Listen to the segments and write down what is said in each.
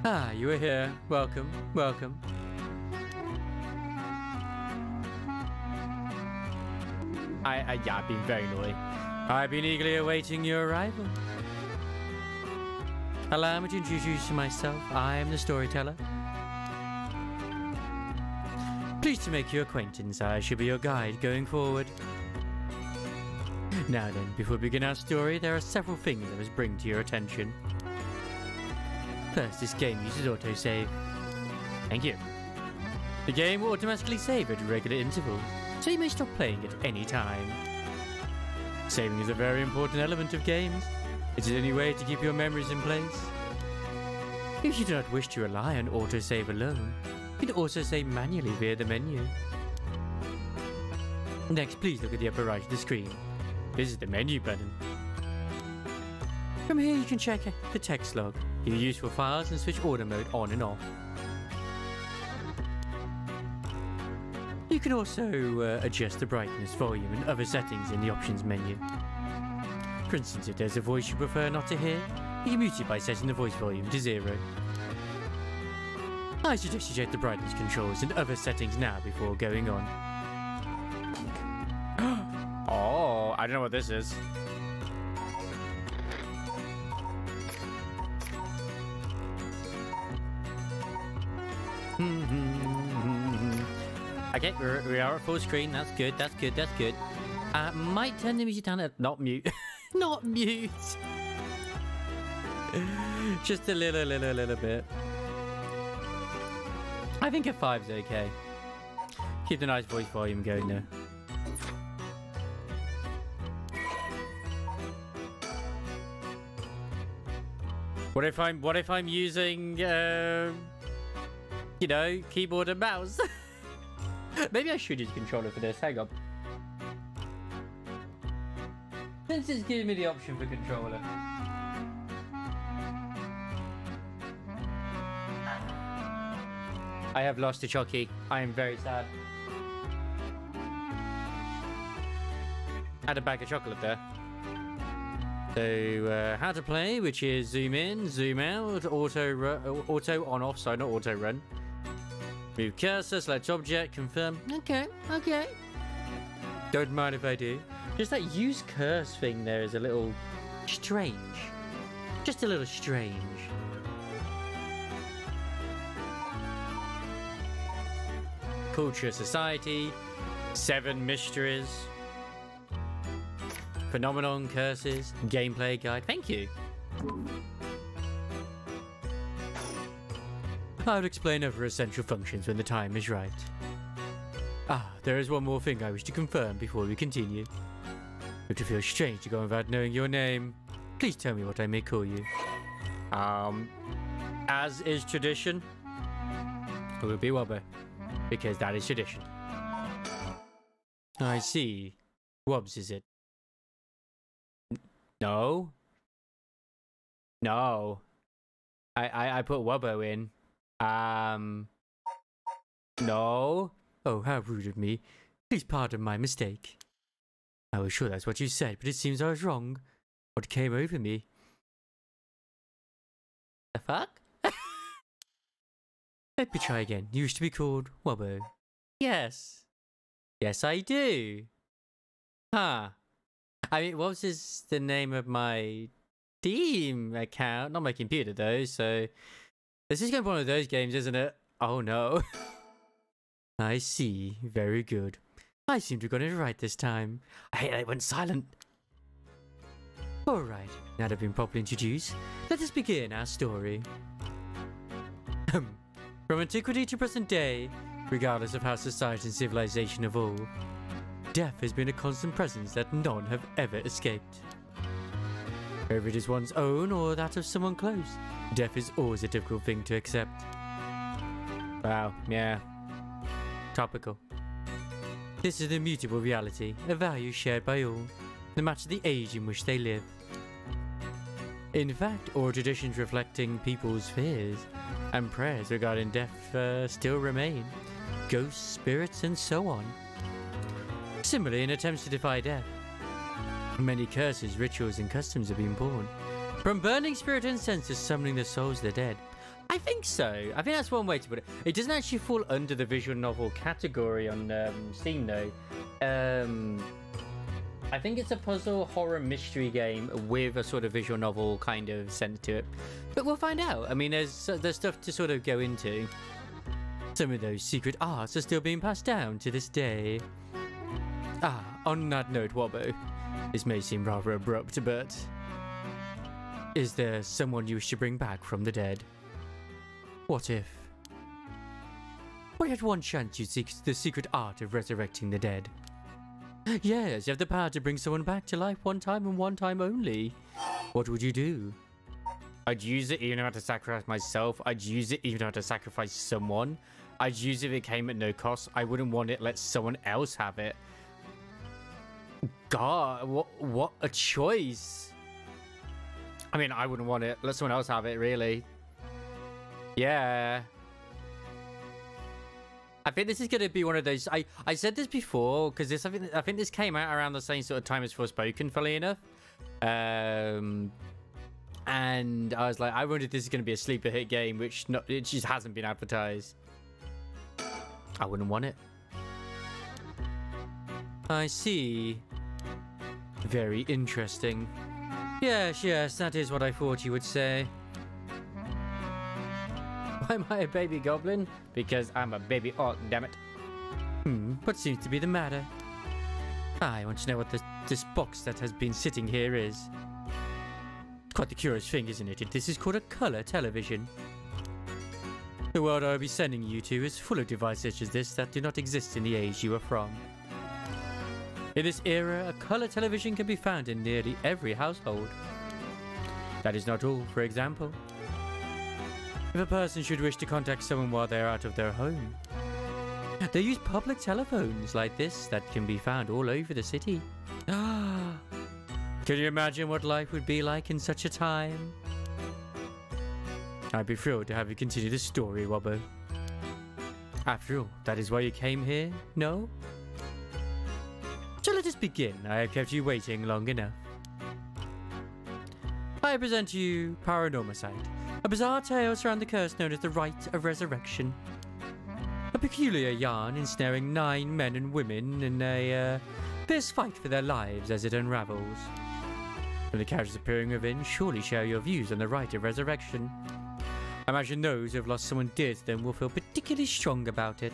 Ah, you are here. Welcome, welcome. Yeah, I've been very naughty. I've been eagerly awaiting your arrival. Allow me to introduce myself. I am the storyteller. Pleased to make your acquaintance. I shall be your guide going forward. Now then, before we begin our story, there are several things I must bring to your attention. First, this game uses autosave. Thank you. The game will automatically save at regular intervals, so you may stop playing at any time. Saving is a very important element of games. It is the only way to keep your memories in place. If you do not wish to rely on autosave alone, you can also save manually via the menu. Next, please look at the upper right of the screen. This is the menu button. From here you can check the text log, view useful files and switch auto mode on and off. You can also adjust the brightness, volume and other settings in the options menu. For instance, if there's a voice you prefer not to hear, you can mute it by setting the voice volume to 0. I suggest you check the brightness controls and other settings now before going on. Oh, I don't know what this is. Okay, we are at full screen. That's good. That's good. That's good. Might turn the music down. Not mute. Not mute. Just a little bit. I think a 5's okay. Keep the nice voice volume going there. What if I'm using you know, keyboard and mouse? Maybe I should use a controller for this. Hang on. Since it's giving me the option for controller. I have lost a Chucky. I am very sad. Had a bag of chocolate there. So, how to play, which is zoom in, zoom out, auto on off, sorry, not auto run. Move cursor, select object, confirm. Okay, okay. Don't mind if I do. Just that use curse thing there is a little strange. Just a little strange. Culture, society, 7 mysteries. Phenomenon, curses, gameplay guide. Thank you. I will explain other essential functions when the time is right. Ah, there is one more thing I wish to confirm before we continue. If it feels strange to go without knowing your name, please tell me what I may call you. As is tradition, it will be Wobber, because that is tradition. I see. Wobbs, is it? No. No. I put Wubbo in. No. Oh, how rude of me. Please pardon my mistake. I was sure that's what you said, but it seems I was wrong. What came over me? The fuck? Let me try again. You used to be called Wubbo. Yes. Yes, I do. Huh. I mean, what was the name of my Steam account? Not my computer, though, so... This is going to be one of those games, isn't it? Oh, no. I see. Very good. I seem to have got it right this time. I hate that it went silent. Alright, now that I've been properly introduced, let us begin our story. From antiquity to present day, regardless of how society and civilization evolve, death has been a constant presence that none have ever escaped. Whether it is one's own or that of someone close, death is always a difficult thing to accept. Wow, yeah. Topical. This is an immutable reality, a value shared by all, no matter the age in which they live. In fact, all traditions reflecting people's fears and prayers regarding death still remain. Ghosts, spirits, and so on. Similarly, in attempts to defy death, many curses, rituals, and customs have been born. From burning spirit incense to summoning the souls of the dead. I think so. I think that's one way to put it. It doesn't actually fall under the visual novel category on Steam, though. I think it's a puzzle horror mystery game with a sort of visual novel kind of sense to it. But we'll find out. I mean, there's stuff to sort of go into. Some of those secret arts are still being passed down to this day. Ah, on that note, Wobbo, this may seem rather abrupt, but is there someone you wish to bring back from the dead? What if we had one chance you'd seek the secret art of resurrecting the dead? Yes, you have the power to bring someone back to life one time and one time only. What would you do? I'd use it even if I had to sacrifice myself. I'd use it even if I had to sacrifice someone. I'd use it if it came at no cost. I wouldn't want it, let someone else have it. God, what a choice. I mean, I wouldn't want it, let someone else have it, really. Yeah. I think this is going to be one of those. I said this before because I think this came out around the same sort of time as Forspoken, funnily enough. And I was like, I wonder if this is going to be a sleeper hit game, which it just hasn't been advertised. I wouldn't want it. I see. Very interesting. Yes, that is what I thought you would say. Why am I a baby goblin? Because I'm a baby orc, damn it. What seems to be the matter? I want to know what this box that has been sitting here is. Quite the curious thing, isn't it? This is called a color television. The world I will be sending you to is full of devices such as this that do not exist in the age you are from. In this era, a color television can be found in nearly every household. That is not all. For example, if a person should wish to contact someone while they are out of their home, they use public telephones like this that can be found all over the city. Can you imagine what life would be like in such a time? I'd be thrilled to have you continue the story, Wobbo. After all, that is why you came here, no? So let us begin. I have kept you waiting long enough. I present to you Paranormicide, a bizarre tale surrounding the curse known as the Rite of Resurrection. A peculiar yarn ensnaring 9 men and women in a fierce fight for their lives as it unravels. When the characters appearing within surely share your views on the Rite of Resurrection. I imagine those who have lost someone dear to them will feel particularly strong about it,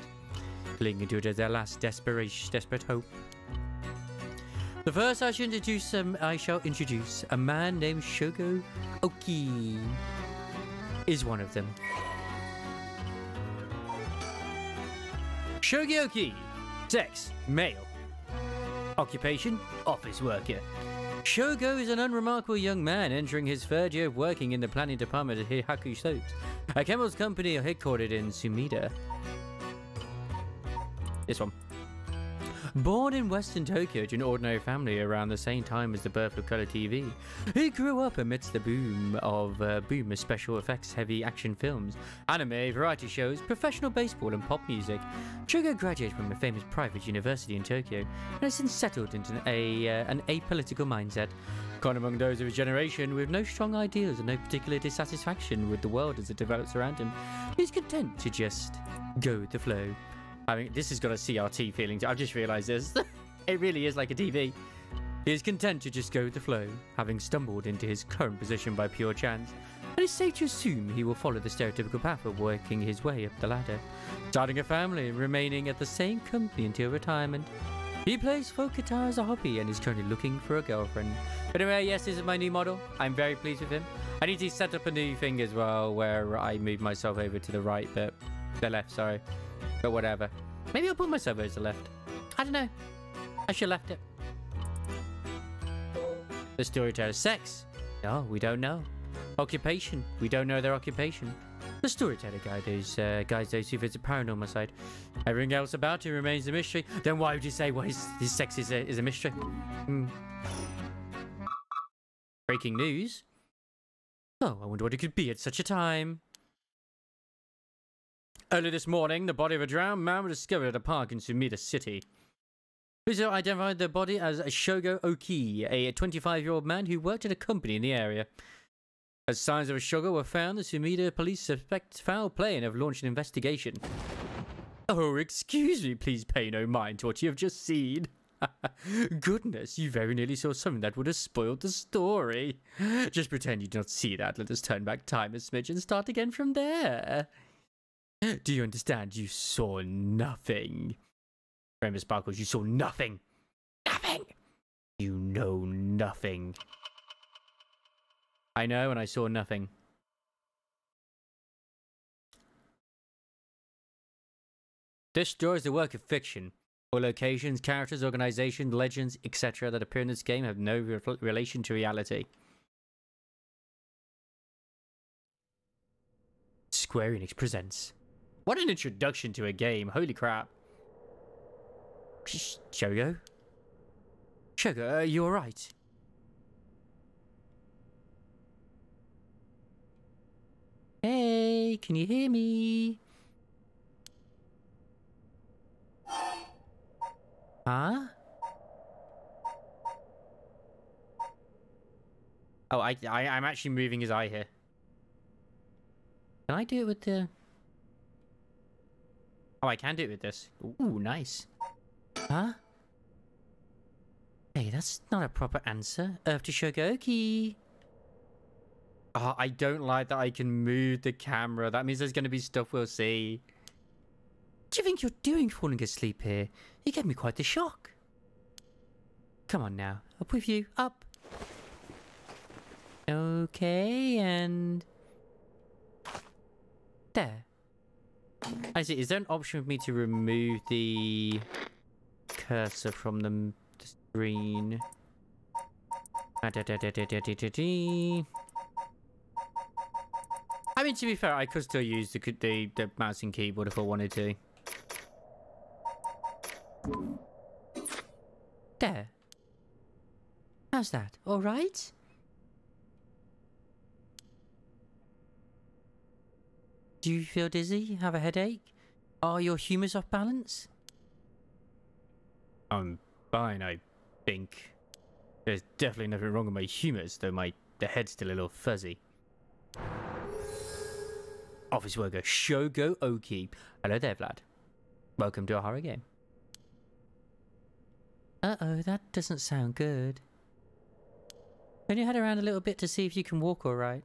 clinging to it as their last desperate hope. The first I shall introduce a man named Shogo Oki. Is one of them. Shogioki. Sex, male. Occupation, office worker. Shogo is an unremarkable young man entering his 3rd year of working in the planning department at Hihaku Soaps, a chemicals company headquartered in Sumida. This one. Born in Western Tokyo to an ordinary family around the same time as the birth of color TV, he grew up amidst the boom of special effects heavy action films, anime, variety shows, professional baseball and pop music. Shogo graduated from a famous private university in Tokyo and has since settled into an apolitical mindset. Gone among those of his generation with no strong ideals and no particular dissatisfaction with the world as it develops around him, he's content to just go with the flow. I mean, this has got a CRT feeling to it. I've just realised this. It really is like a TV. He is content to just go with the flow, having stumbled into his current position by pure chance, and it's safe to assume he will follow the stereotypical path of working his way up the ladder, starting a family and remaining at the same company until retirement. He plays folk guitar as a hobby and is currently looking for a girlfriend. But anyway, yes, this is my new model. I'm very pleased with him. I need to set up a new thing as well where I move myself over to the right, but the left, sorry. But whatever. Maybe I'll put myself over to the left. I don't know. I should have left it. The storyteller. Sex? No, we don't know. Occupation? We don't know their occupation. The storyteller guide is guides those who visit Paranormicide. Everything else about it remains a mystery. Then why would you say his sex is a mystery? Breaking news. Oh, I wonder what it could be at such a time. Early this morning, the body of a drowned man was discovered at a park in Sumida City. Police identified the body as Shogo Oki, a 25-year-old man who worked at a company in the area. As signs of a struggle were found, the Sumida police suspect foul play and have launched an investigation. Oh, excuse me, please pay no mind to what you have just seen. Goodness, you very nearly saw something that would have spoiled the story. Just pretend you did not see that. Let us turn back time a smidge and start again from there. Do you understand? You saw nothing. Remember, Sparkles, you saw nothing. Nothing. You know nothing. I know, and I saw nothing. This story is a work of fiction. All locations, characters, organizations, legends, etc. that appear in this game have no relation to reality. Square Enix presents. What an introduction to a game. Holy crap. Shogo? Shogo, are you alright? Hey, can you hear me? Huh? Oh, I'm actually moving his eye here. Can I do it with the... Oh, I can do it with this. Ooh, nice. Huh? Hey, that's not a proper answer. Earth to Shogoki. Oh, I don't like that I can move the camera. That means there's going to be stuff we'll see. What do you think you're doing falling asleep here? You gave me quite the shock. Come on now. Up with you. Up. Okay, and... There. I see. Is there an option for me to remove the cursor from the screen? I mean, to be fair, I could still use the mouse and keyboard if I wanted to. There. How's that? All right? Do you feel dizzy? Have a headache? Are your humours off balance? I'm fine, I think. There's definitely nothing wrong with my humours, though the head's still a little fuzzy. Office worker Shogo Oki. Hello there, Vlad. Welcome to a horror game. Uh-oh, that doesn't sound good. Turn your head around a little bit to see if you can walk alright.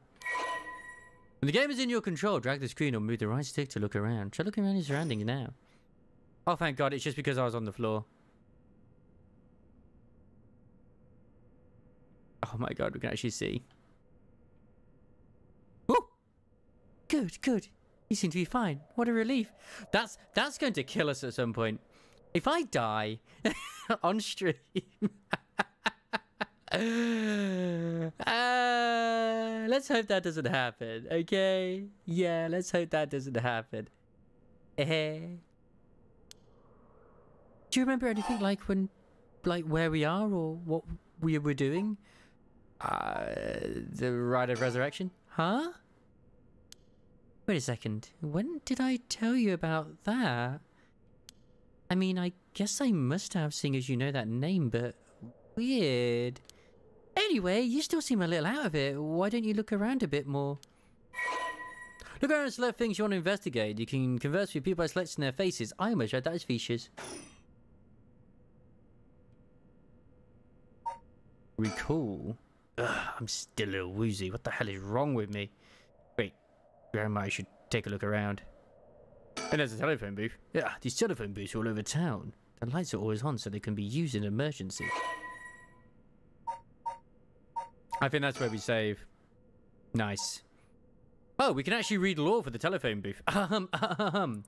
When the game is in your control, drag the screen or move the right stick to look around. Try looking around your surroundings now. Oh, thank God, it's just because I was on the floor. Oh my God, we can actually see. Woo! Good, good. You seem to be fine. What a relief. That's going to kill us at some point. If I die on stream... let's hope that doesn't happen, okay? Yeah, let's hope that doesn't happen. Do you remember anything like where we are or what we were doing? The Rite of Resurrection? Huh? Wait a second. When did I tell you about that? I mean, I guess I must have, seeing as you know that name, but weird. Anyway, you still seem a little out of it. Why don't you look around a bit more? Look around and select things you want to investigate. You can converse with people by selecting their faces. I almost read that as features. Recall. Ugh, I'm still a little woozy. What the hell is wrong with me? Wait, Grandma, I should take a look around. And there's a telephone booth. Yeah, these telephone booths are all over town. The lights are always on so they can be used in an emergency. I think that's where we save. Nice. Oh, we can actually read law for the telephone booth. A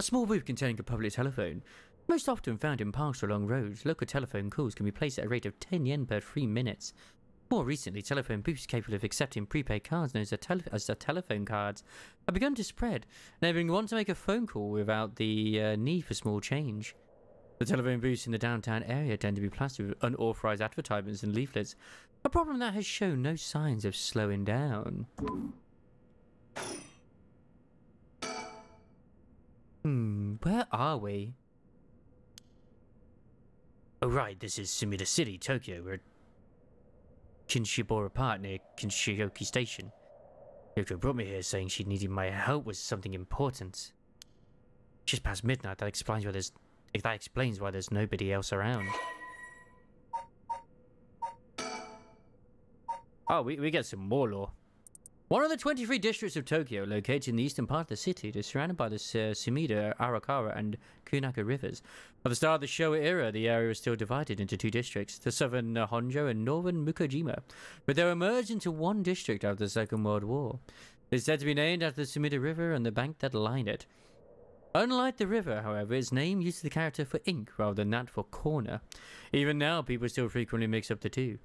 small booth containing a public telephone. Most often found in parks or along roads, local telephone calls can be placed at a rate of 10 yen per 3 minutes. More recently, telephone booths capable of accepting prepaid cards known as the telephone cards have begun to spread, enabling one to make a phone call without the need for small change. The telephone booths in the downtown area tend to be plastered with unauthorized advertisements and leaflets, a problem that has shown no signs of slowing down. Where are we? Oh right, this is Sumida City, Tokyo. We're Kinshibora Park near Kinshioki Station. Yoko brought me here saying she needed my help with something important. Just past midnight, that explains why there's nobody else around. Oh, we get some more lore. One of the 23 districts of Tokyo, located in the eastern part of the city, it is surrounded by the Sumida, Arakawa, and Kunaka rivers. At the start of the Showa era, the area was still divided into two districts, the southern Honjo and northern Mukojima, but they were merged into one district after the Second World War. It is said to be named after the Sumida River and the bank that line it. Unlike the river, however, its name uses the character for ink rather than that for corner. Even now, people still frequently mix up the two.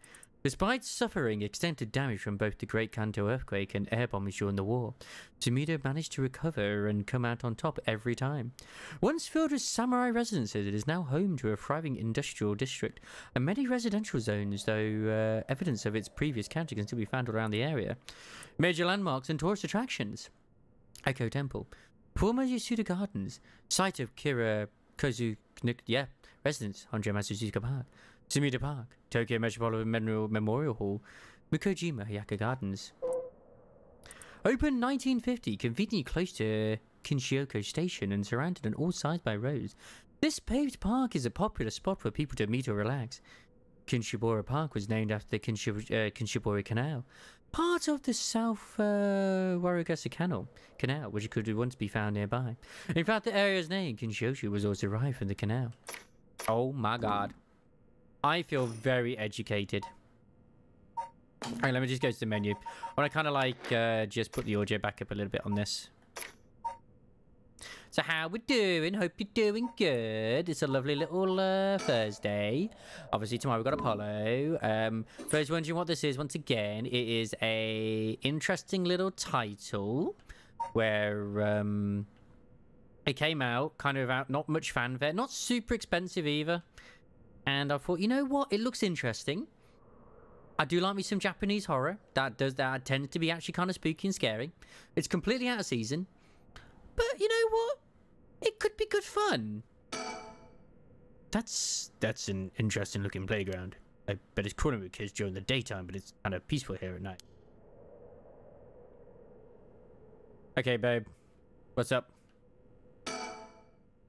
Despite suffering extensive damage from both the Great Kanto earthquake and air bombings during the war, Sumida managed to recover and come out on top every time. Once filled with samurai residences, it is now home to a thriving industrial district and many residential zones, though evidence of its previous character can still be found around the area. Major landmarks and tourist attractions: Echo Temple, former Yasuda Gardens, site of Kira Kozu, residence on Suzuka Park, Sumida Park, Tokyo Metropolitan Memorial Hall, Mukojima Hayaka Gardens. Open 1950, conveniently close to Kinshioku Station and surrounded on all sides by roads. This paved park is a popular spot for people to meet or relax. Kinshibora Park was named after the Kinshibori Canal, part of the South Warugasa Canal, which could once be found nearby. In fact, the area's name, Kinshioku, was also derived from the canal. Oh my god. I feel very educated. Alright, let me just go to the menu. I want to kind of like just put the audio back up a little bit on this. So how we doing? Hope you're doing good. It's a lovely little Thursday. Obviously tomorrow we've got Apollo. For those wondering what this is, once again, it is a interesting little title where it came out kind of out, not much fanfare, not super expensive either. And I thought, you know what? It looks interesting. I do like me some Japanese horror. That tends to be actually kind of spooky and scary. It's completely out of season. But you know what? It could be good fun. That's an interesting looking playground. I bet it's crawling with kids during the daytime, but it's kind of peaceful here at night. Okay, babe. What's up?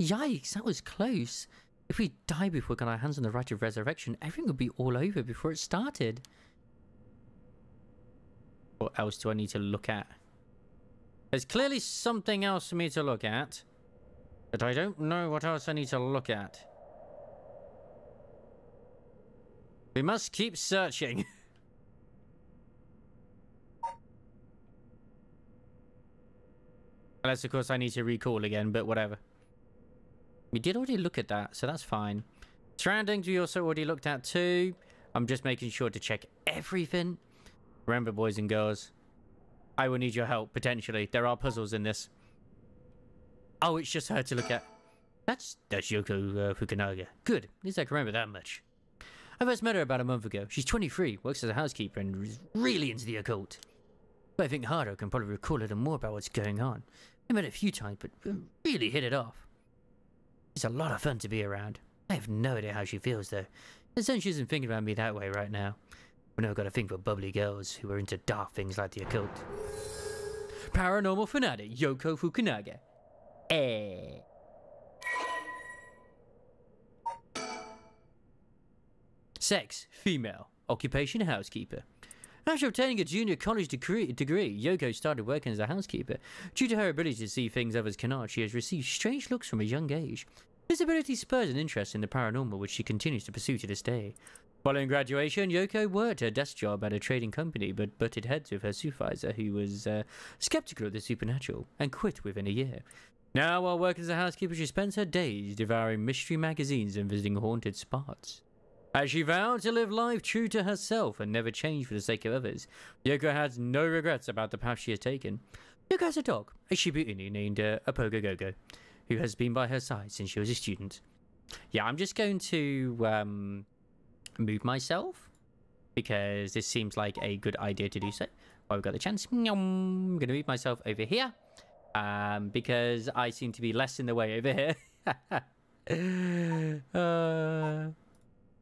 Yikes, that was close. If we die before we got our hands on the right of resurrection, everything would be all over before it started. What else do I need to look at? There's clearly something else for me to look at, but I don't know what else I need to look at. We must keep searching. Unless, of course, I need to recall again, but whatever. We did already look at that, so that's fine. Surroundings we also already looked at too. I'm just making sure to check everything. Remember, boys and girls, I will need your help, potentially. There are puzzles in this. Oh, it's just her to look at. That's Yoko Fukunaga. Good, at least I can remember that much. I first met her about a month ago. She's 23, works as a housekeeper, and is really into the occult. But I think Haro can probably recall a little more about what's going on. I met her a few times, but we really hit it off. It's a lot of fun to be around. I have no idea how she feels, though. And since she isn't thinking about me that way right now, we never got a thing for bubbly girls who are into dark things like the occult. Paranormal fanatic Yoko Fukunaga. Sex, female. Occupation, housekeeper. After obtaining a junior college degree, Yoko started working as a housekeeper. Due to her ability to see things others cannot, she has received strange looks from a young age. This ability spurs an interest in the paranormal, which she continues to pursue to this day. Following graduation, Yoko worked a desk job at a trading company, but butted heads with her supervisor, who was skeptical of the supernatural, and quit within a year. Now, while working as a housekeeper, she spends her days devouring mystery magazines and visiting haunted spots. As she vowed to live life true to herself and never change for the sake of others, Yoko has no regrets about the path she has taken. Yoko has a dog, a Shiba Inu named Apogogogo, who has been by her side since she was a student. Yeah, I'm just going to move myself, because this seems like a good idea to do so. While we've got the chance, I'm going to move myself over here, because I seem to be less in the way over here.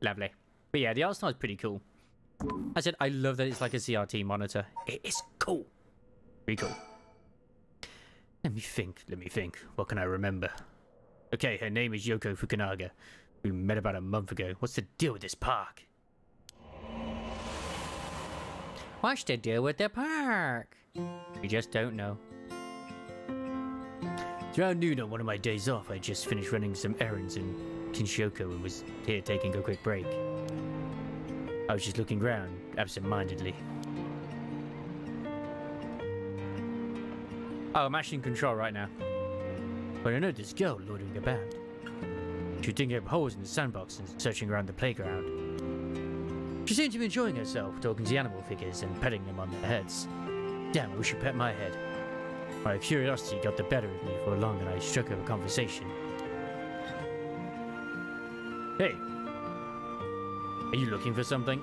Lovely. But yeah, the art style is pretty cool. I said I love that it's like a CRT monitor. It is cool. Pretty cool. Let me think. What can I remember? Okay, her name is Yoko Fukunaga. We met about a month ago. What's the deal with this park? What's the deal with the park? We just don't know. It's around noon on one of my days off. I just finished running some errands in Kinshoko and was here taking a quick break. I was just looking around, absent-mindedly. Oh, I'm actually in control right now. But I know this girl loitering about. She was digging up holes in the sandbox and searching around the playground. She seemed to be enjoying herself, talking to animal figures and petting them on their heads. Damn, I wish she pet my head. My curiosity got the better of me for long and I struck up a conversation. Hey, are you looking for something?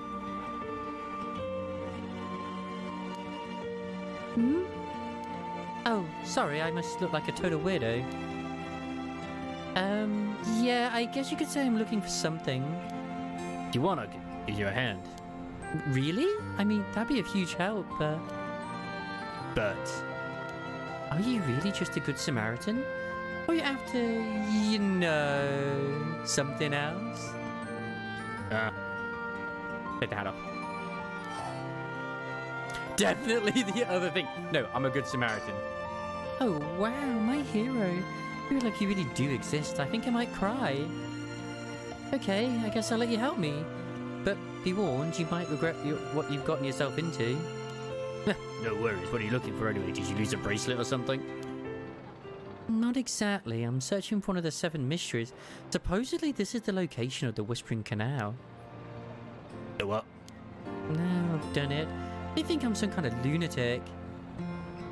Hmm? Oh, sorry, I must look like a total weirdo. Yeah, I guess you could say I'm looking for something. You want to give you a hand? Really? I mean, that'd be a huge help, but... Are you really just a good Samaritan? Or you after, you know, something else? Take the hat off. Definitely the other thing. No, I'm a good Samaritan. Oh, wow, my hero. You look like you really do exist. I think I might cry. Okay, I guess I'll let you help me. But be warned, you might regret what you've gotten yourself into. No worries. What are you looking for anyway? Did you lose a bracelet or something? Not exactly. I'm searching for one of the 7 mysteries. Supposedly this is the location of the Whispering Canal. The what? No, I've done it. They think I'm some kind of lunatic.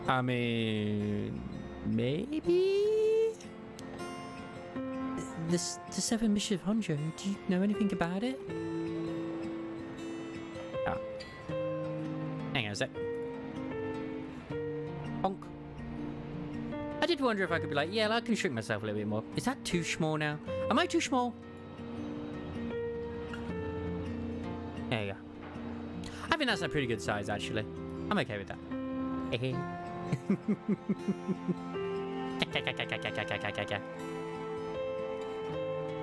I mean... maybe? The 7 mysteries of Honjo. Do you know anything about it? Oh. Hang on a sec. Honk. I did wonder if I could be like, yeah, I can shrink myself a little bit more. Is that too small now? Am I too small? There you go. I think that's a pretty good size, actually. I'm okay with that.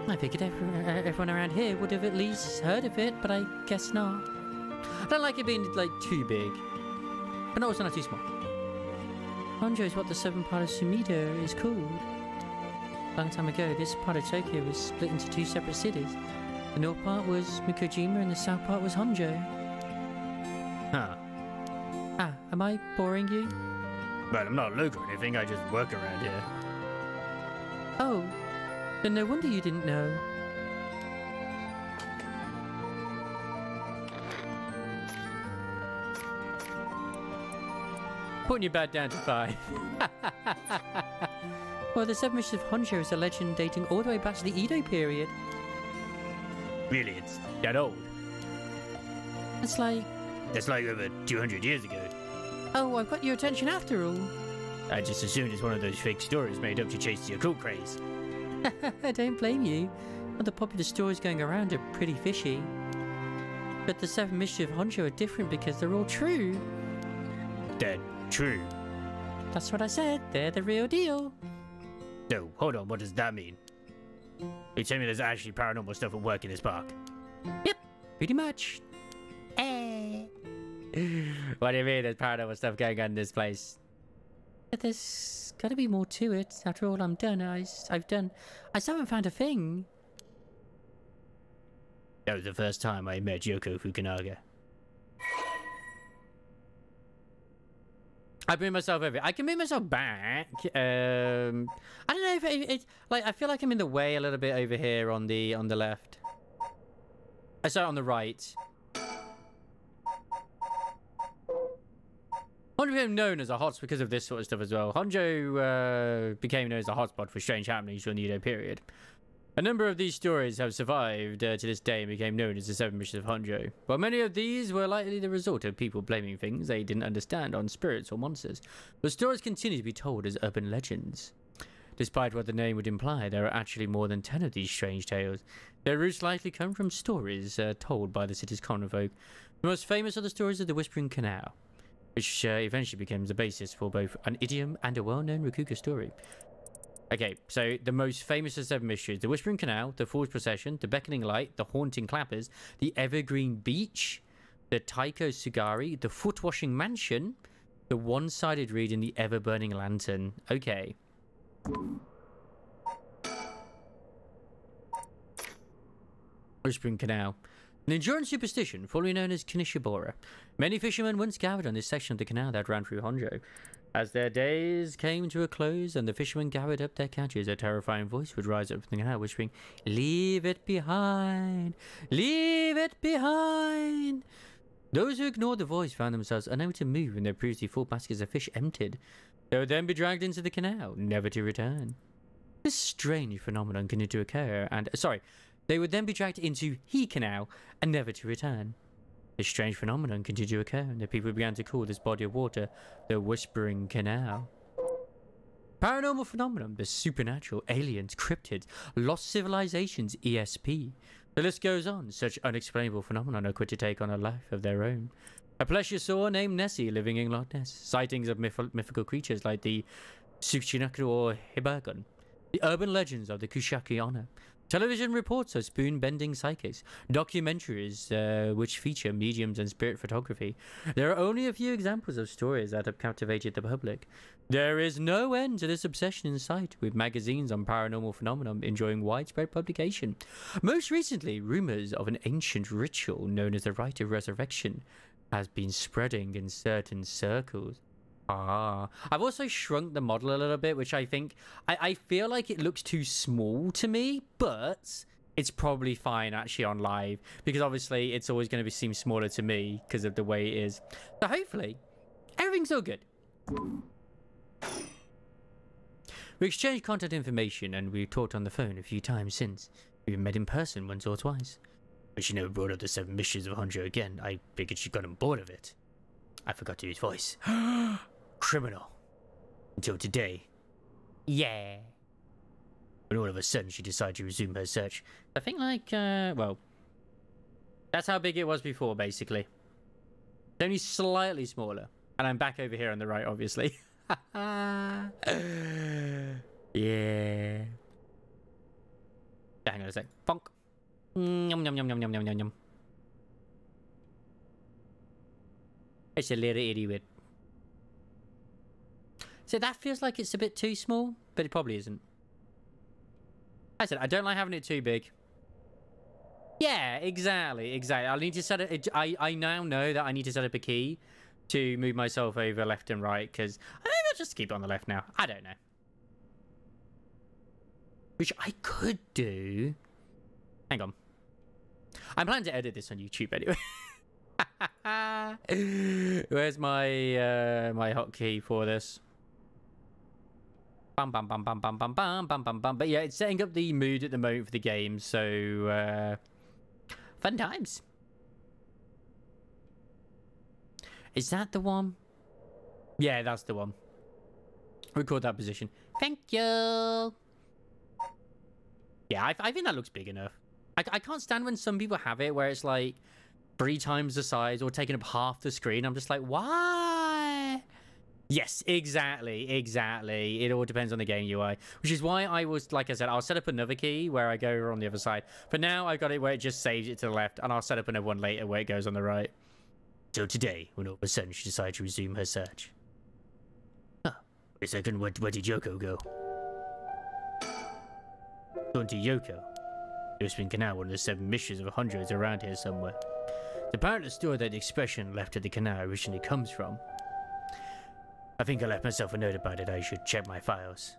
I figured everyone around here would have at least heard of it, but I guess not. I don't like it being, like, too big. But also not too small. Honjo is what the 7 part of Sumida is called. A long time ago, this part of Tokyo was split into 2 separate cities. The north part was Mikojima and the south part was Honjo. Huh. Ah, am I boring you? Well, I'm not local or anything, I just work around here. Oh, then no wonder you didn't know. Putting your bat down to 5. Well, the 7 mysteries of Honjo is a legend dating all the way back to the Edo period. Really? It's that old? That's like over 200 years ago. Oh, I've got your attention after all. I just assumed it's one of those fake stories made up to chase the occult craze. I don't blame you. All the popular stories going around are pretty fishy. But the 7 mysteries of Honjo are different because they're all true. They're true? That's what I said. They're the real deal. No, hold on. What does that mean? You tell me there's actually paranormal stuff at work in this park? Yep, pretty much. What do you mean there's paranormal stuff going on in this place? But there's gotta be more to it. After all I still haven't found a thing. That was the first time I met Yoko Fukunaga. I've moved myself over. I can move myself back. I don't know if it's like I feel like I'm in the way a little bit over here on the left. Sorry, on the right. Honjo became known as a hotspot because of this sort of stuff as well. Honjo became known as a hotspot for strange happenings during the Edo period. A number of these stories have survived to this day and became known as the 7 mysteries of Honjo. While many of these were likely the result of people blaming things they didn't understand on spirits or monsters, the stories continue to be told as urban legends. Despite what the name would imply, there are actually more than 10 of these strange tales. Their roots likely come from stories told by the city's common folk. The most famous are the stories of the Whispering Canal, which eventually becomes the basis for both an idiom and a well-known Rakuga story. Okay, so the most famous of 7 mysteries: the Whispering Canal, the Fool's Procession, the Beckoning Light, the Haunting Clappers, the Evergreen Beach, the Taiko Sugari, the Foot-Washing Mansion, the One-Sided Reed, and the Ever-Burning Lantern. Okay. Whispering Canal. An enduring superstition, formerly known as Kinishibora. Many fishermen once gathered on this section of the canal that ran through Honjo. As their days came to a close and the fishermen gathered up their catches, a terrifying voice would rise up from the canal, whispering, "Leave it behind! Leave it behind!" Those who ignored the voice found themselves unable to move when their previously full baskets of fish emptied. They would then be dragged into the canal, never to return. This strange phenomenon continued to occur, and they would then be dragged into the canal and never to return. This strange phenomenon continued to occur, and the people began to call this body of water the Whispering Canal. Paranormal phenomenon, the supernatural, aliens, cryptids, lost civilizations, ESP. The list goes on. Such unexplainable phenomena are quick to take on a life of their own. A plesiosaur named Nessie living in Loch Ness. Sightings of mythical creatures like the Tsuchinaku or Hibagon. The urban legends of the Kushaku Honor. Television reports of spoon-bending psychics. Documentaries which feature mediums and spirit photography. There are only a few examples of stories that have captivated the public. There is no end to this obsession in sight, with magazines on paranormal phenomenon enjoying widespread publication. Most recently, rumors of an ancient ritual known as the Rite of Resurrection has been spreading in certain circles. I've also shrunk the model a little bit, which I think I feel like it looks too small to me, but it's probably fine actually on live, because obviously it's always going to seem smaller to me because of the way it is. So hopefully everything's all good. We exchanged contact information and we've talked on the phone a few times since. We've met in person once or twice. But she never brought up the 7 mysteries of Honjo again. I figured she got on board of it. I forgot to use voice. Criminal. Until today. Yeah. But all of a sudden she decided to resume her search. I think well, that's how big it was before, basically. It's only slightly smaller. And I'm back over here on the right, obviously. Yeah. Hang on a sec. Bonk. Yum, yum, yum, yum, yum, yum, yum, yum. It's a little idiot. So that feels like it's a bit too small, but it probably isn't. I said I don't like having it too big. Yeah, exactly. I need to set it. I now know that I need to set up a key to move myself over left and right, because maybe I'll just keep it on the left now. I don't know. Which I could do. Hang on. I'm planning to edit this on YouTube anyway. Where's my my hotkey for this? Bum bum bum bum bum bum bum bum bum bum. But yeah, it's setting up the mood at the moment for the game, so fun times. Is that the one? Yeah, that's the one. Record that position. Thank you. Yeah, I think that looks big enough. I can't stand when some people have it where it's like 3 times the size or taking up half the screen. I'm just like, why? Yes, exactly. It all depends on the game UI, which is why I was, like I said, I'll set up another key where I go over on the other side. But now I've got it where it just saves it to the left, and I'll set up another one later where it goes on the right. Till today, when all of a sudden she decided to resume her search. Huh. Wait a second, where did Yoko go? Gone to Yoko. The Whispering Canal, one of the 7 mysteries of hundreds around here somewhere. It's apparent the story that the expression left at the canal originally comes from. I think I left myself a note about it. I should check my files.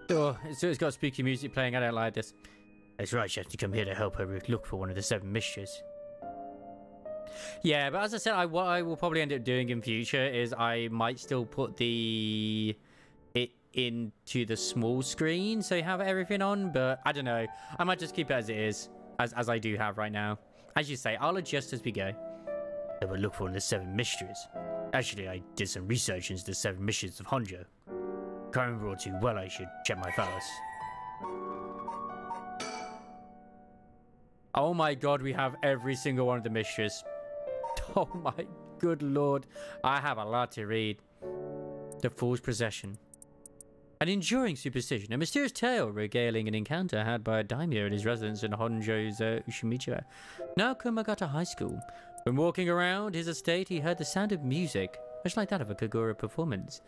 Oh, it's got spooky music playing. I don't like this. That's right, she has to come here to help her look for one of the 7 mysteries. Yeah, but as I said, what I will probably end up doing in future is I might still put the into the small screen so you have everything on, but I don't know. I might just keep it as it is, as I do have right now. As you say, I'll adjust as we go. I will look for the 7 mysteries. Actually, I did some research into the 7 mysteries of Honjo. Can't remember all too well, I should check my files. Oh my god, we have every single one of the mysteries. Oh my good lord. I have a lot to read. The Fool's Possession. An enduring superstition, a mysterious tale regaling an encounter had by a daimyo at his residence in Honjo's Ushimichi, now Kumagata High School. When walking around his estate, he heard the sound of music, much like that of a kagura performance.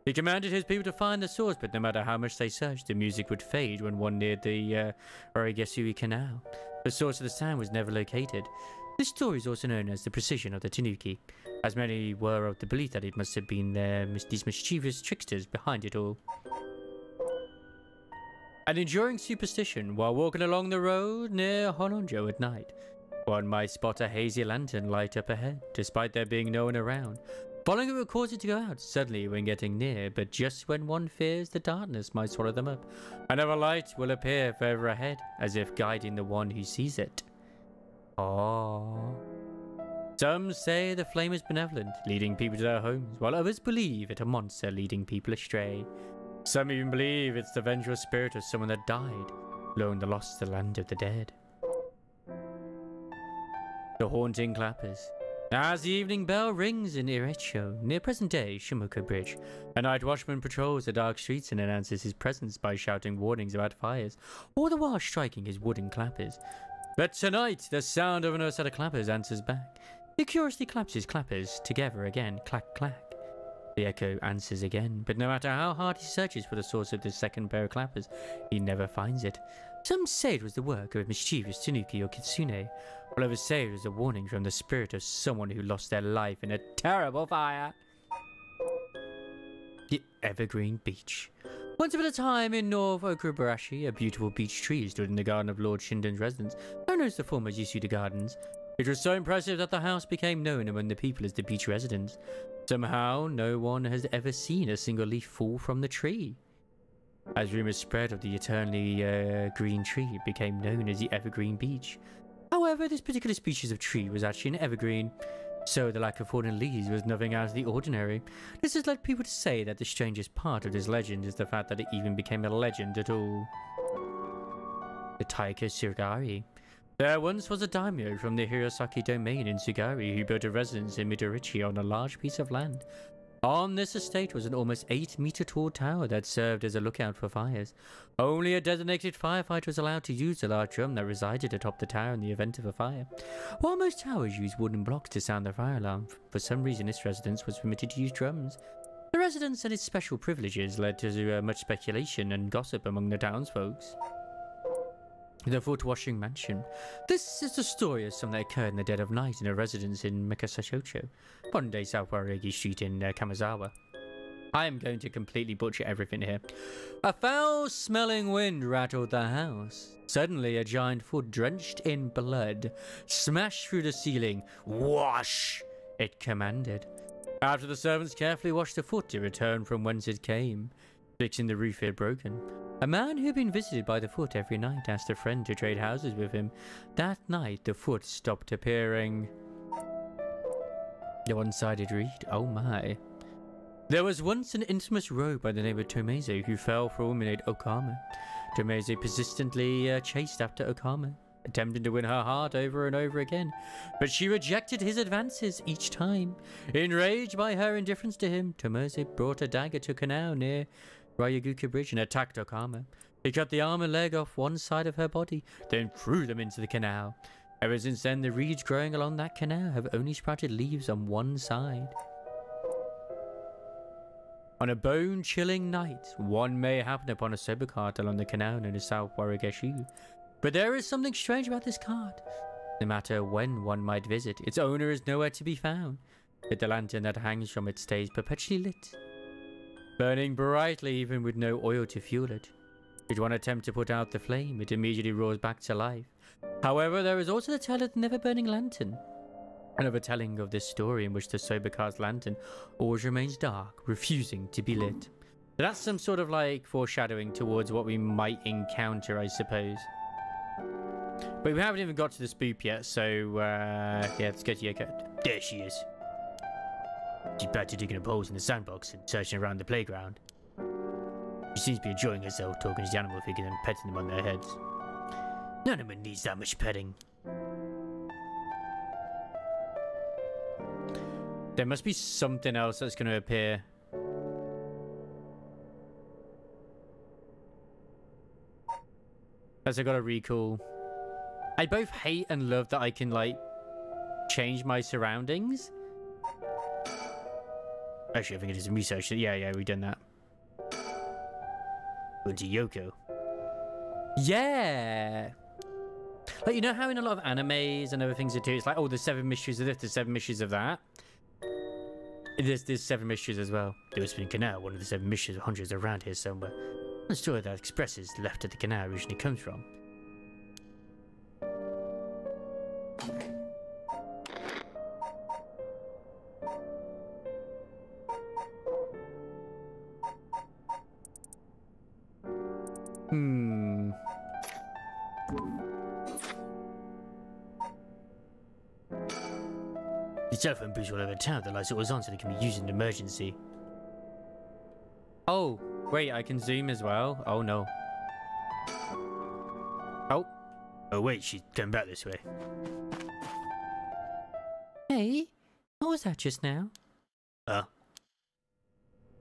He commanded his people to find the source, but no matter how much they searched, the music would fade when one neared the Origesui Canal. The source of the sound was never located. This story is also known as the Precision of the Tanuki, as many were of the belief that it must have been these mischievous tricksters behind it all. An enduring superstition while walking along the road near Hononjo at night. One might spot a hazy lantern light up ahead, despite there being no one around. Following it will cause it to go out suddenly when getting near, but just when one fears the darkness might swallow them up, another light will appear further ahead, as if guiding the one who sees it. Oh. Some say the flame is benevolent, leading people to their homes, while others believe it a monster leading people astray. Some even believe it's the vengeful spirit of someone that died, lone the lost to the land of the dead. The Haunting Clappers. As the evening bell rings in Iricho, near present-day Shimoka Bridge, a night watchman patrols the dark streets and announces his presence by shouting warnings about fires, all the while striking his wooden clappers. But tonight, the sound of another set of clappers answers back. He curiously claps his clappers together again, clack, clack. The echo answers again, but no matter how hard he searches for the source of this second pair of clappers, he never finds it. Some say it was the work of a mischievous tanuki or kitsune, while others say it was a warning from the spirit of someone who lost their life in a terrible fire. The Evergreen Beach. Once upon a time in North Okubarashi, a beautiful beech tree stood in the garden of Lord Shinden's residence, known as the former Yasuda Gardens. It was so impressive that the house became known among the people as the beach residence. Somehow, no one has ever seen a single leaf fall from the tree. As rumors spread of the eternally green tree, it became known as the Evergreen Beach. However, this particular species of tree was actually an evergreen, so the lack of fallen leaves was nothing out of the ordinary. This has led people to say that the strangest part of this legend is the fact that it even became a legend at all. The Taika Sugari. There once was a daimyo from the Hirosaki domain in Sugari who built a residence in Midorichi on a large piece of land. On this estate was an almost 8-meter tall tower that served as a lookout for fires. Only a designated firefighter was allowed to use the large drum that resided atop the tower in the event of a fire. While most towers use wooden blocks to sound the fire alarm, for some reason this residence was permitted to use drums. The residence and its special privileges led to much speculation and gossip among the townsfolk. The Foot-Washing Mansion. This is the story of something that occurred in the dead of night in a residence in Mikasashocho, modern-day South Waregi Street in Kamizawa. I am going to completely butcher everything here. A foul-smelling wind rattled the house. Suddenly, a giant foot drenched in blood smashed through the ceiling. Wash! It commanded. After the servants carefully washed the foot, it returned from whence it came, fixing the roof it had broken. A man who had been visited by the foot every night asked a friend to trade houses with him. That night, the foot stopped appearing. The one-sided read. Oh my. There was once an infamous rogue by the name of Tomeze who fell for a woman named Okama. Tomeze persistently chased after Okama, attempting to win her heart over and over again, but she rejected his advances each time. Enraged by her indifference to him, Tomeze brought a dagger to a canal near Ryaguka Bridge and attacked Okama. He cut the arm and leg off one side of her body, then threw them into the canal. Ever since then, the reeds growing along that canal have only sprouted leaves on one side. On a bone-chilling night, one may happen upon a sober cart along the canal known as South Warigeshu. But there is something strange about this cart. No matter when one might visit, its owner is nowhere to be found, yet the lantern that hangs from it stays perpetually lit, burning brightly even with no oil to fuel it. Should one attempt to put out the flame, it immediately roars back to life. However, there is also the tale of the never-burning lantern. Another telling of this story in which the sober car's lantern always remains dark, refusing to be lit. That's some sort of like foreshadowing towards what we might encounter, I suppose. But we haven't even got to the spoop yet, so yeah, let's go to Yoko. There she is. She's back to digging up holes in the sandbox and searching around the playground. She seems to be enjoying herself talking to the animal figures and petting them on their heads. None of them needs that much petting. There must be something else that's going to appear. As I got a recall. I both hate and love that I can, like, change my surroundings. Actually, I think it is some research. Yeah, we've done that. Go to Yoko. Yeah! Like, you know how in a lot of animes and other things they do, it's like, oh, there's 7 mysteries of this, there's 7 mysteries of that. There's 7 mysteries as well. There must be a canal, one of the 7 mysteries of hundreds around here somewhere. I'm not sure that express is left at the canal originally comes from. The telephone booths all over town, the lights are always on so they can be used in an emergency. Oh, wait, I can zoom as well? Oh no. Oh wait, she's coming back this way. Hey, what was that just now?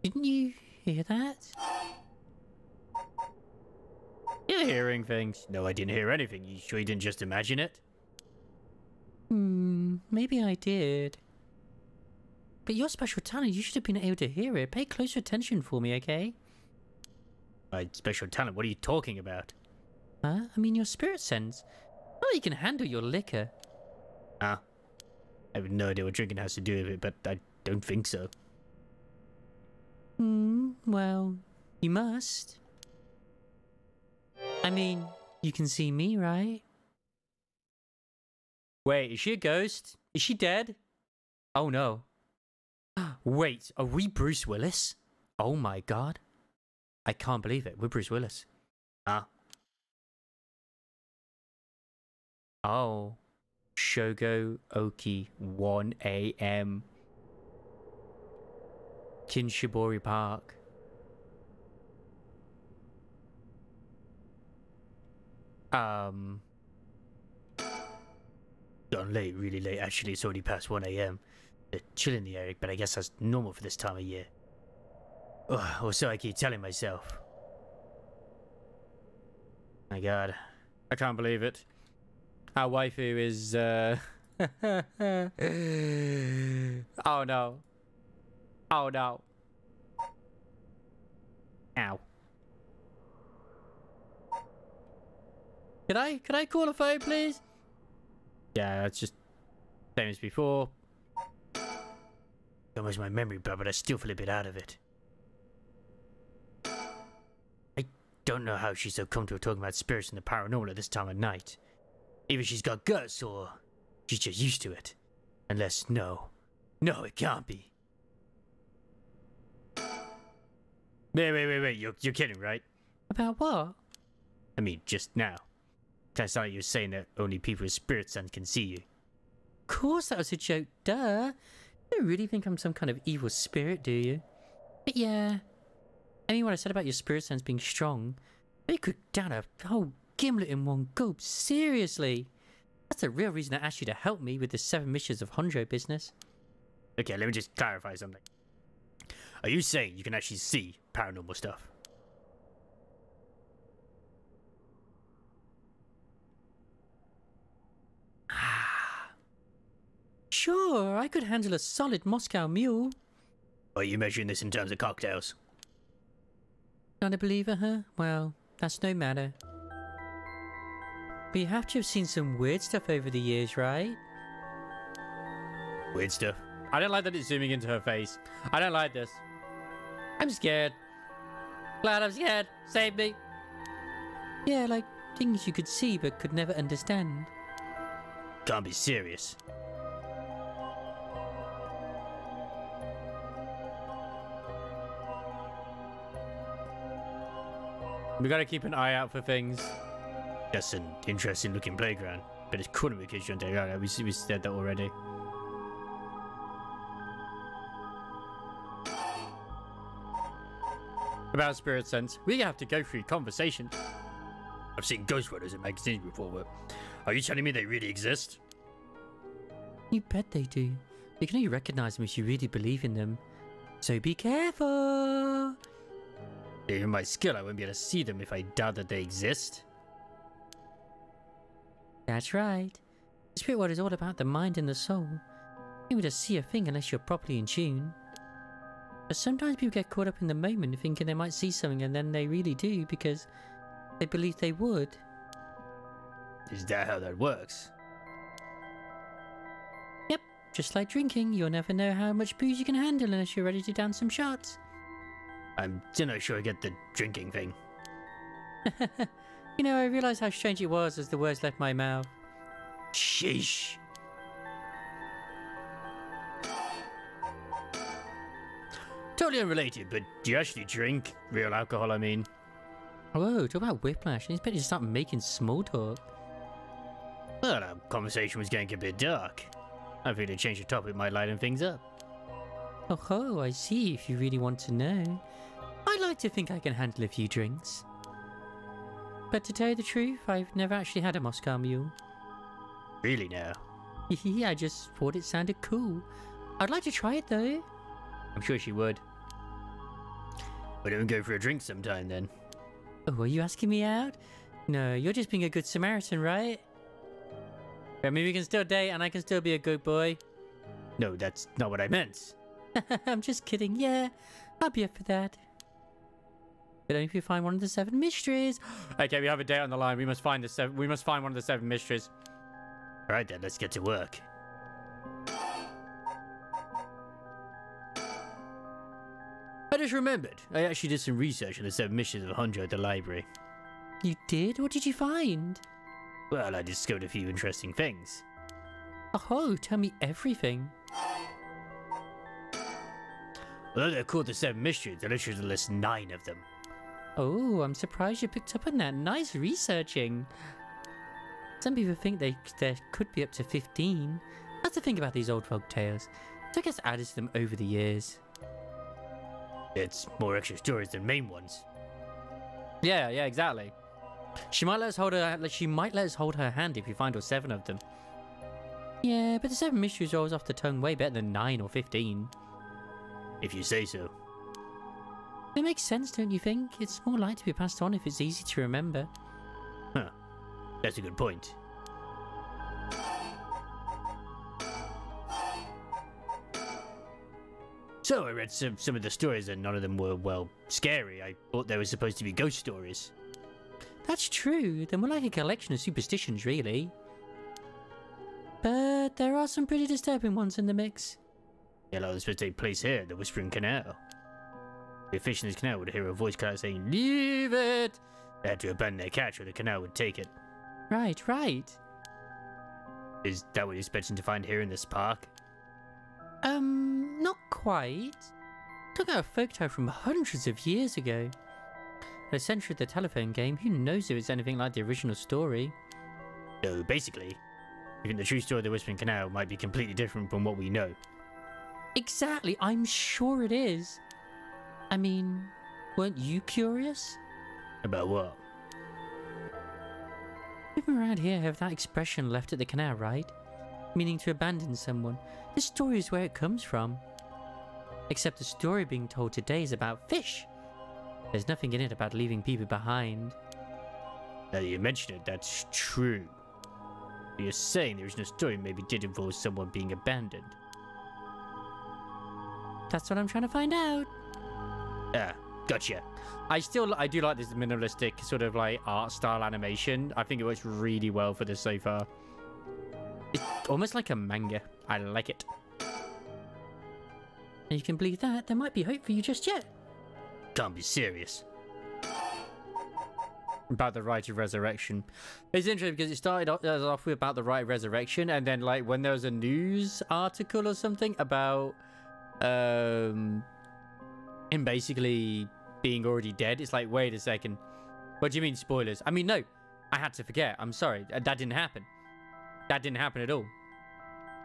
Didn't you hear that? You're hearing things. No, I didn't hear anything. You sure you didn't just imagine it? Maybe I did. But your special talent, you should have been able to hear it. Pay closer attention for me, okay? My special talent? What are you talking about? Huh? I mean your spirit sense. Well, you can handle your liquor. I have no idea what drinking has to do with it, but I don't think so. Well, you must. I mean, you can see me, right? Wait, is she a ghost? Is she dead? Oh no. Wait, are we Bruce Willis? Oh my god. I can't believe it. We're Bruce Willis. Oh. Shogo Oki, 1 a.m. Kinshibori Park. Gone late, really late. Actually, it's already past 1 a.m. They're chill in the area, but I guess that's normal for this time of year. Or so I keep telling myself. My god. I can't believe it. Our waifu is, oh no. Oh no. Ow. Could I call a phone, please? Yeah, it's just same as before. Almost my memory, but I still feel a bit out of it. I don't know how she's so comfortable talking about spirits and the paranormal at this time of night. Either she's got guts or she's just used to it. Unless, no, it can't be. Wait, you're kidding, right? About what? I mean, just now. Kind of sounded like you were saying that only people with spirit sense can see you. Of course that was a joke, duh. You don't really think I'm some kind of evil spirit, do you? But yeah. I mean, what I said about your spirit sense being strong, they could down a whole gimlet in one gulp, seriously. That's the real reason I asked you to help me with the 7 missions of Honjo business. Okay, let me just clarify something. Are you saying you can actually see paranormal stuff? Sure, I could handle a solid Moscow mule. Are you measuring this in terms of cocktails? Not a believer, huh? Well, that's no matter. But you have to have seen some weird stuff over the years, right? Weird stuff? I don't like that it's zooming into her face. I don't like this. I'm scared. Glad I'm scared. Save me. Yeah, like things you could see but could never understand. Can't be serious. We gotta keep an eye out for things. That's an interesting looking playground. But it's cool because you're on we said that already. About spirit sense, we have to go through conversations. I've seen ghost photos in magazines before, but are you telling me they really exist? You bet they do. You can only recognize them if you really believe in them. So be careful! Even my skill, I won't be able to see them if I doubt that they exist. That's right. The spirit world is all about the mind and the soul. You can't just see a thing unless you're properly in tune. But sometimes people get caught up in the moment thinking they might see something and then they really do because they believe they would. Is that how that works? Yep, just like drinking, you'll never know how much booze you can handle unless you're ready to down some shots. I'm still not sure I get the drinking thing. You know, I realised how strange it was as the words left my mouth. Sheesh. Totally unrelated, but do you actually drink real alcohol, I mean? Whoa, talk about whiplash. I expect you to start making small talk. Well, our conversation was getting a bit dark. I figured a change of topic might lighten things up. Oh, I see, if you really want to know. I like to think I can handle a few drinks. But to tell you the truth, I've never actually had a Moscow Mule. Really now? I just thought it sounded cool. I'd like to try it though. I'm sure she would. Why don't we go for a drink sometime then? Oh, are you asking me out? No, you're just being a good Samaritan, right? I mean, we can still date and I can still be a good boy. No, that's not what I meant. I'm just kidding, yeah. I'll be up for that. But only if you find one of the 7 mysteries. Okay, we have a date on the line. We must find one of the 7 mysteries. Alright then, let's get to work. I just remembered. I actually did some research on the 7 mysteries of Honjo at the library. You did? What did you find? Well, I discovered a few interesting things. Oh, tell me everything. Although they're called the 7 mysteries, there literally lists 9 of them. Oh, I'm surprised you picked up on that. Nice researching. Some people think there could be up to 15. That's the thing about these old folk tales. So I guess added to them over the years. It's more extra stories than main ones. Yeah, exactly. She might let us hold her hand if you find all 7 of them. Yeah, but the 7 mysteries rolls off the tongue way better than 9 or 15. If you say so. It makes sense, don't you think? It's more likely to be passed on if it's easy to remember. Huh. That's a good point. So I read some of the stories and none of them were, well, scary. I thought they were supposed to be ghost stories. That's true. They're more like a collection of superstitions, really. But there are some pretty disturbing ones in the mix. Yeah, like they're supposed to take place here at the Whispering Canal. The fish in this canal would hear a voice come out saying, "Leave it!" They had to abandon their catch or the canal would take it. Right. Is that what you're expecting to find here in this park? Not quite. Talking about a folktale from hundreds of years ago. A century of the telephone game, who knows if it's anything like the original story? So basically, you think the true story of the Whispering Canal might be completely different from what we know? Exactly, I'm sure it is. I mean, weren't you curious? About what? People around here have that expression left at the canal, right? Meaning to abandon someone. This story is where it comes from. Except the story being told today is about fish. There's nothing in it about leaving people behind. Now that you mention it, that's true. You're saying the original story maybe did involve someone being abandoned. That's what I'm trying to find out. Ah, gotcha. I do like this minimalistic sort of like art style animation. I think it works really well for this so far. It's almost like a manga. I like it. And you can believe that, there might be hope for you just yet. Can't be serious. About the rite of resurrection. It's interesting because it started off with about the rite of resurrection, and then like when there was a news article or something about him basically being already dead, it's like, wait a second. What do you mean, spoilers? I mean, no. I had to forget. I'm sorry. That didn't happen. That didn't happen at all.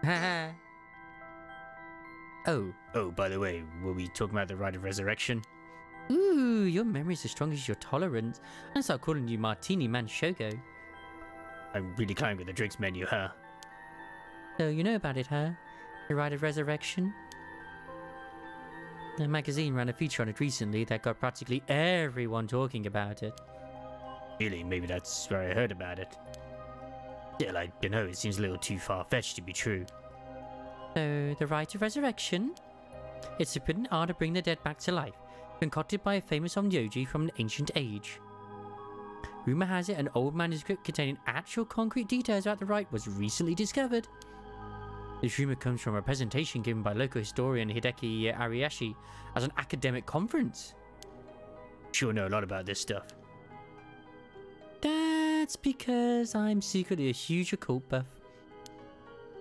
Haha. Oh. Oh, by the way, were we talking about the Rite of Resurrection? Ooh, your memory's as strong as your tolerance. I'll start calling you Martini Man Shogo. I'm really climbing with the drinks menu, huh? So you know about it, huh? The Rite of Resurrection? The magazine ran a feature on it recently that got practically everyone talking about it. Really? Maybe that's where I heard about it. Still, I don't know, it seems a little too far-fetched to be true. So, the Rite of Resurrection? It's a forbidden art to bring the dead back to life, concocted by a famous onryoji from an ancient age. Rumor has it an old manuscript containing actual concrete details about the rite was recently discovered. This rumor comes from a presentation given by local historian Hideki Ariashi at an academic conference. Sure know a lot about this stuff. That's because I'm secretly a huge occult buff.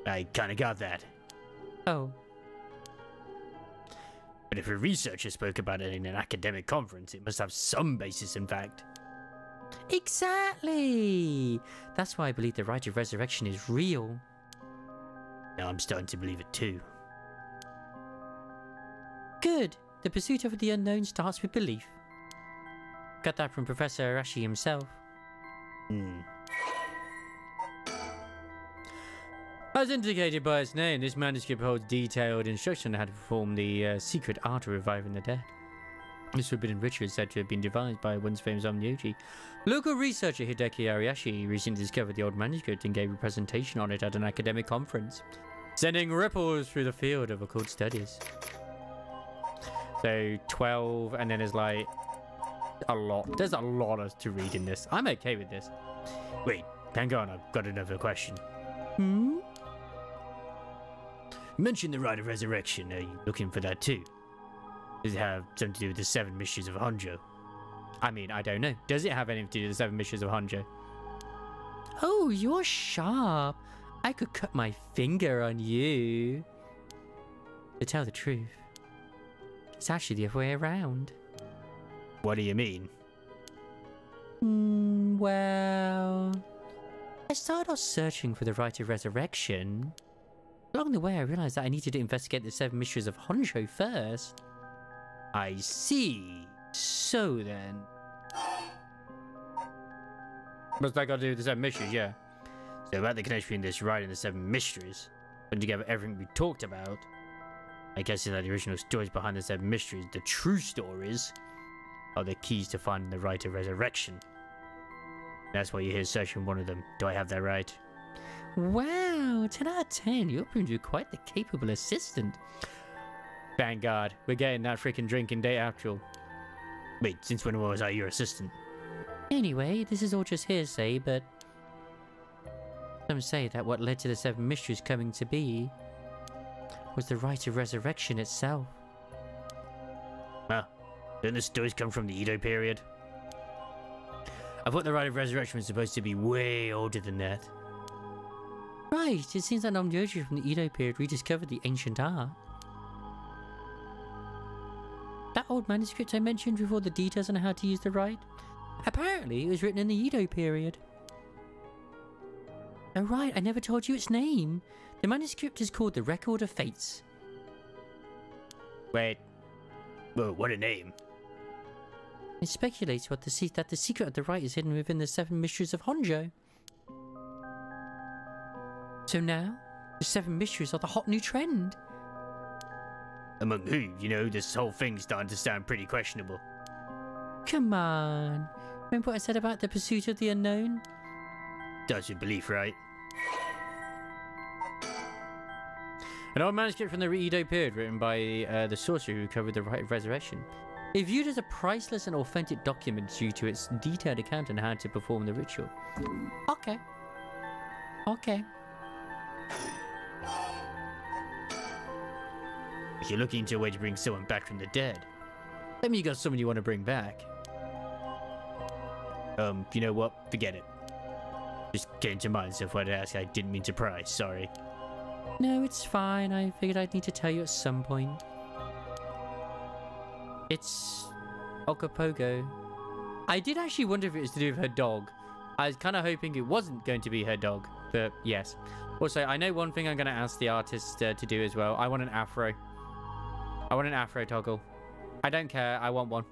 I kinda got that. Oh. But if a researcher spoke about it in an academic conference, it must have some basis in fact. Exactly! That's why I believe the Rite of Resurrection is real. Now I'm starting to believe it too. Good. The pursuit of the unknown starts with belief. Got that from Professor Arashi himself. As indicated by its name, this manuscript holds detailed instruction on how to perform the secret art of reviving the dead. This forbidden ritual is said to have been devised by once famous onryoji. Local researcher Hideki Ariashi recently discovered the old manuscript and gave a presentation on it at an academic conference, sending ripples through the field of occult studies. So 12, and then there's like a lot. There's a lot to read in this. I'm okay with this. Wait, hang on, I've got another question. You mentioned the Rite of Resurrection. Are you looking for that too? Does it have something to do with the 7 mysteries of Honjo? I mean, I don't know. Does it have anything to do with the 7 mysteries of Honjo? Oh, you're sharp. I could cut my finger on you. To tell the truth, it's actually the other way around. What do you mean? Well, I started off searching for the Rite of Resurrection. Along the way, I realized that I needed to investigate the 7 mysteries of Honjo first. I see. So then... What's that got to do with the 7 mysteries? Yeah. So about the connection between this rite and the 7 mysteries, putting together everything we talked about, I guess that the original stories behind the 7 mysteries, the true stories, are the keys to finding the Rite of Resurrection. That's why you're here searching one of them. Do I have that right? Wow, 10 out of 10. You're proving to be quite the capable assistant. Thank God. We're getting that freaking drinking day actual. Wait, since when was I your assistant? Anyway, this is all just hearsay, but... some say that what led to the 7 mysteries coming to be was the Rite of Resurrection itself. Well, don't the stories come from the Edo period? I thought the Rite of Resurrection was supposed to be way older than that. Right, it seems that onryoji from the Edo period rediscovered the ancient art. That old manuscript I mentioned with all the details on how to use the rite? Apparently, it was written in the Edo period. Oh right, I never told you its name. The manuscript is called the Record of Fates. Wait. Whoa, what a name. It speculates that the secret of the rite is hidden within the 7 mysteries of Honjo. So now, the 7 mysteries are the hot new trend. Among who? You know, this whole thing's starting to sound pretty questionable. Come on. Remember what I said about the pursuit of the unknown? Does your belief, right? An old manuscript from the Edo period written by the sorcerer who covered the Rite of Resurrection. It viewed as a priceless and authentic document due to its detailed account on how to perform the ritual. Okay. Okay. If you're looking into a way to bring someone back from the dead, that means you got someone you want to bring back. You know what? Forget it. Just came to mind, so if I'd ask, I didn't mean to pry. Sorry. No, it's fine. I figured I'd need to tell you at some point. It's Okapogo. I did actually wonder if it was to do with her dog. I was kind of hoping it wasn't going to be her dog, but yes. Also, I know one thing I'm going to ask the artist to do as well. I want an afro. I want an afro toggle. I don't care. I want one.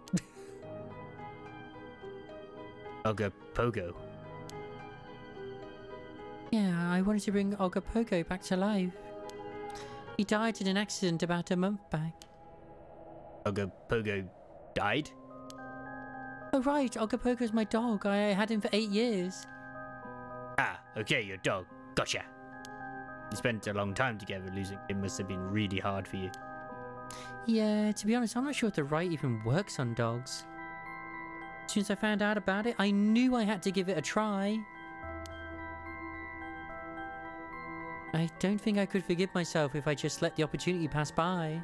Ogre Pogo. Yeah, I wanted to bring Ogre Pogo back to life. He died in an accident about a month back. Ogre Pogo died? Oh right, Ogre Pogo's my dog. I had him for 8 years. Ah, okay, your dog. Gotcha. You spent a long time together. Losing him must have been really hard for you. Yeah, to be honest, I'm not sure if the right even works on dogs. As soon as I found out about it, I knew I had to give it a try. I don't think I could forgive myself if I just let the opportunity pass by.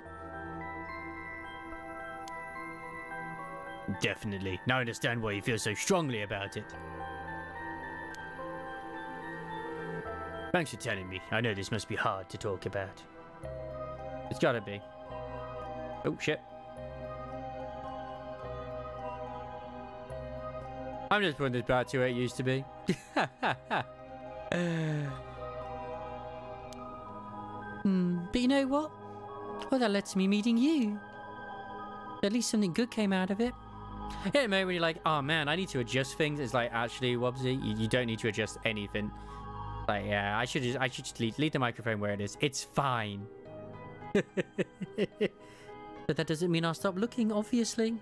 Definitely. Now I understand why you feel so strongly about it. Thanks for telling me. I know this must be hard to talk about. It's gotta be. Oh, shit. I'm just putting this back to where it used to be. But you know what? Well, that lets me meeting you. At least something good came out of it. Yeah, a moment when you're like, oh man, I need to adjust things. It's like, actually, Wobbsy, you don't need to adjust anything. Like, yeah, I should just leave the microphone where it is. It's fine. But that doesn't mean I'll stop looking, obviously.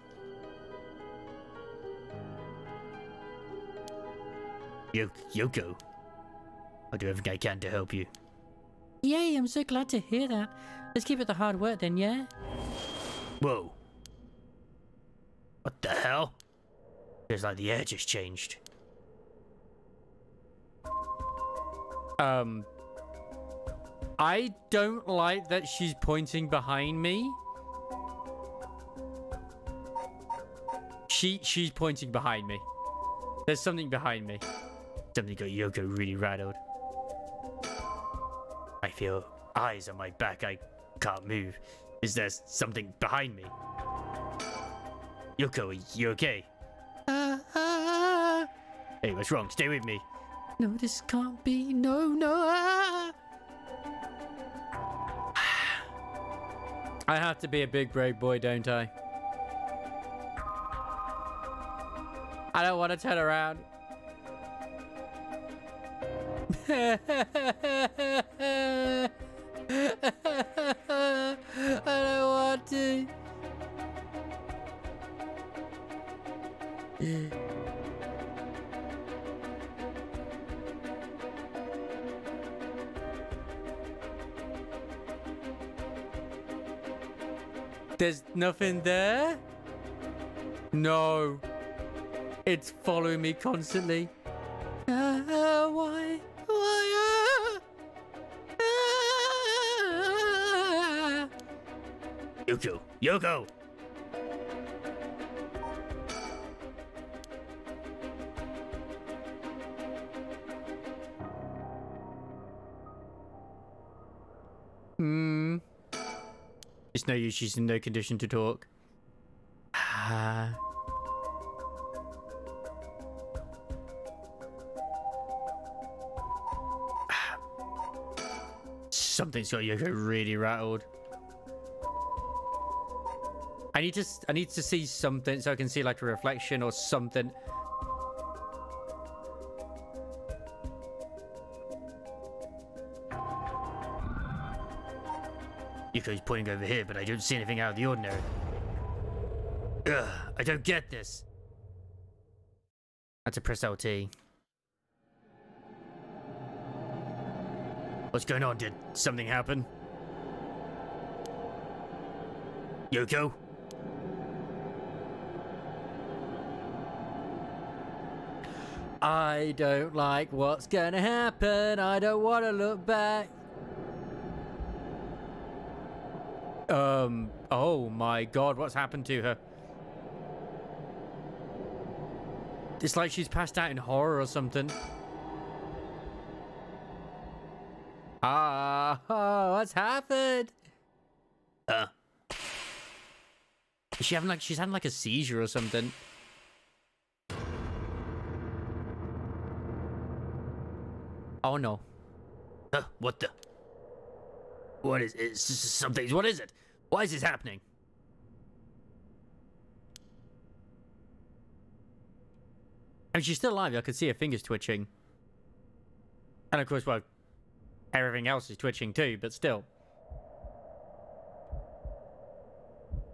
Yoko, I'll do everything I can to help you. Yay, I'm so glad to hear that. Let's keep it the hard work then, yeah? Whoa. What the hell? Feels like the air just changed. I don't like that she's pointing behind me. She's pointing behind me. There's something behind me. Something got Yoko really rattled. I feel eyes on my back. I can't move. Is there something behind me? Yoko, are you okay? Hey, what's wrong? Stay with me. No, this can't be. No. I have to be a big brave boy, don't I? I don't want to turn around. I don't want to. There's nothing there? No. It's following me constantly. Why? Yoko! It's no use, she's in no condition to talk. Something's got Yoko really rattled. I need to see something so I can see like a reflection or something. Yuko's pointing over here, but I don't see anything out of the ordinary. Ugh, I don't get this. I had to press LT. What's going on? Did something happen? Yoko? I don't like what's gonna happen. I don't want to look back. Oh my god, what's happened to her? It's like she's passed out in horror or something. What's happened? Is she having like, she's having like a seizure or something? Oh no. What the? What is something? What is it? Why is this happening? I mean, she's still alive. I could see her fingers twitching. And of course, well, everything else is twitching too, but still.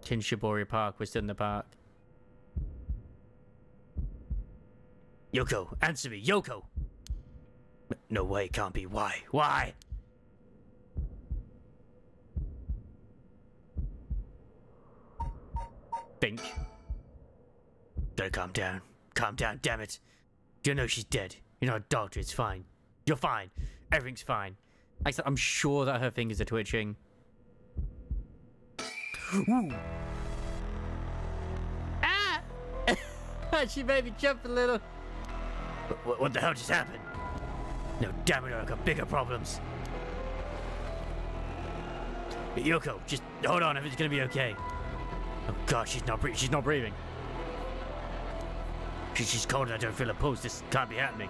Tinshibori Park. We're still in the park. Yoko, answer me, Yoko! No way, it can't be. Why? Why? Think. Gotta calm down. Calm down, damn it. You know she's dead. You're not a doctor, it's fine. You're fine. Everything's fine. Like I said, I'm sure that her fingers are twitching. Ooh. Ah! She made me jump a little. What the hell just happened? No, damn it, I've got bigger problems. Yoko, just hold on, everything's gonna be okay. Oh god, she's not breathing. She's cold and I don't feel a pulse. This can't be happening.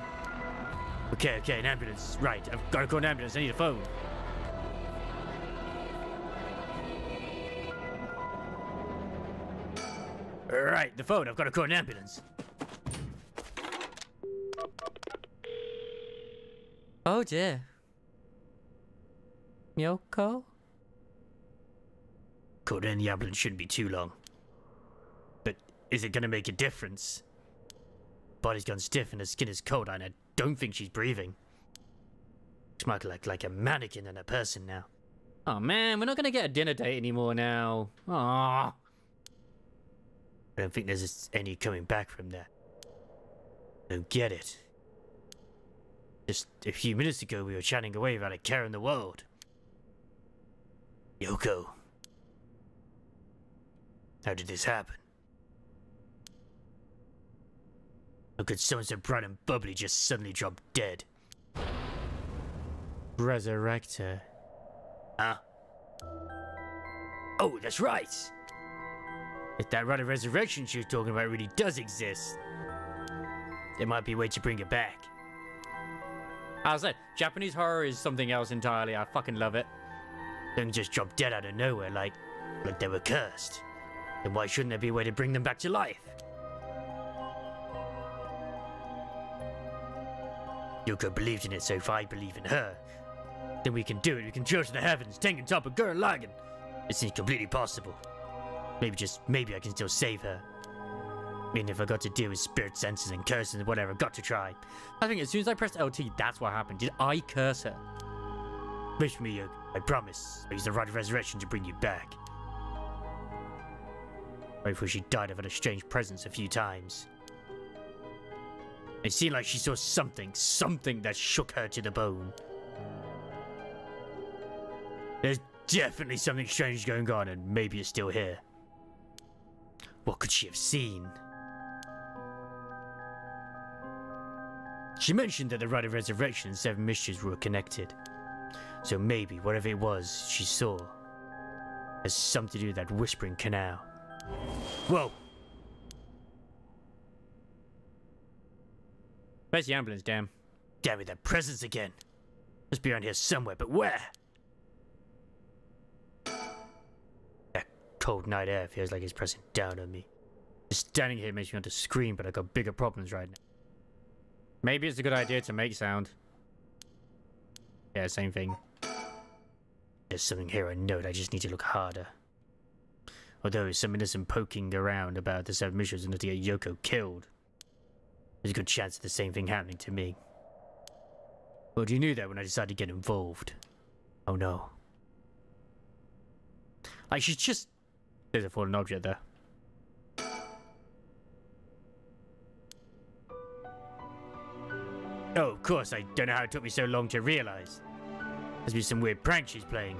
Okay, an ambulance. Right, I've got to call an ambulance. I need a phone. Right, the phone. I've got to call an ambulance. Oh dear. Yoko? Calling in the ambulance shouldn't be too long. But is it going to make a difference? Body's gone stiff and her skin is cold and I don't think she's breathing. She might look like a mannequin than a person now. Oh man, we're not gonna get a dinner date anymore now. Aww. I don't think there's any coming back from there. I don't get it. Just a few minutes ago we were chatting away without a care in the world. Yoko. How did this happen? How could someone so bright and bubbly just suddenly drop dead? Resurrect her. Huh? Oh, that's right! If that rite of resurrection she was talking about really does exist, there might be a way to bring it back. As I said, Japanese horror is something else entirely. I fucking love it. Don't just drop dead out of nowhere like they were cursed. Then why shouldn't there be a way to bring them back to life? Yoko believed in it, so if I believe in her, then we can do it. We can go to the heavens, tank on top of Gurren Lagann. It seems completely possible. Maybe I can still save her. I mean, if I got to deal with spirit senses and curses and whatever, got to try. I think as soon as I pressed LT, that's what happened. Did I curse her? Wish for me, Yoko. I promise. I'll use the rite of resurrection to bring you back. Right before she died, I've had a strange presence a few times. It seemed like she saw something that shook her to the bone. There's definitely something strange going on, and maybe it's still here. What could she have seen? She mentioned that the rite of resurrection and 7 mysteries were connected. So maybe whatever it was she saw has something to do with that whispering canal. Whoa! Where's the ambulance, damn? Damn it, that presence again. Must be around here somewhere, but where? That cold night air feels like it's pressing down on me. Just standing here makes me want to scream, but I got bigger problems right now. Maybe it's a good idea to make sound. Yeah, same thing. There's something here I know that I just need to look harder. Although some innocent poking around about the 7 missions enough to get Yoko killed, there's a good chance of the same thing happening to me. Well, you knew that when I decided to get involved. Oh no. Like she's just... There's a fallen object there. Oh, of course, I don't know how it took me so long to realize. Must be some weird prank she's playing.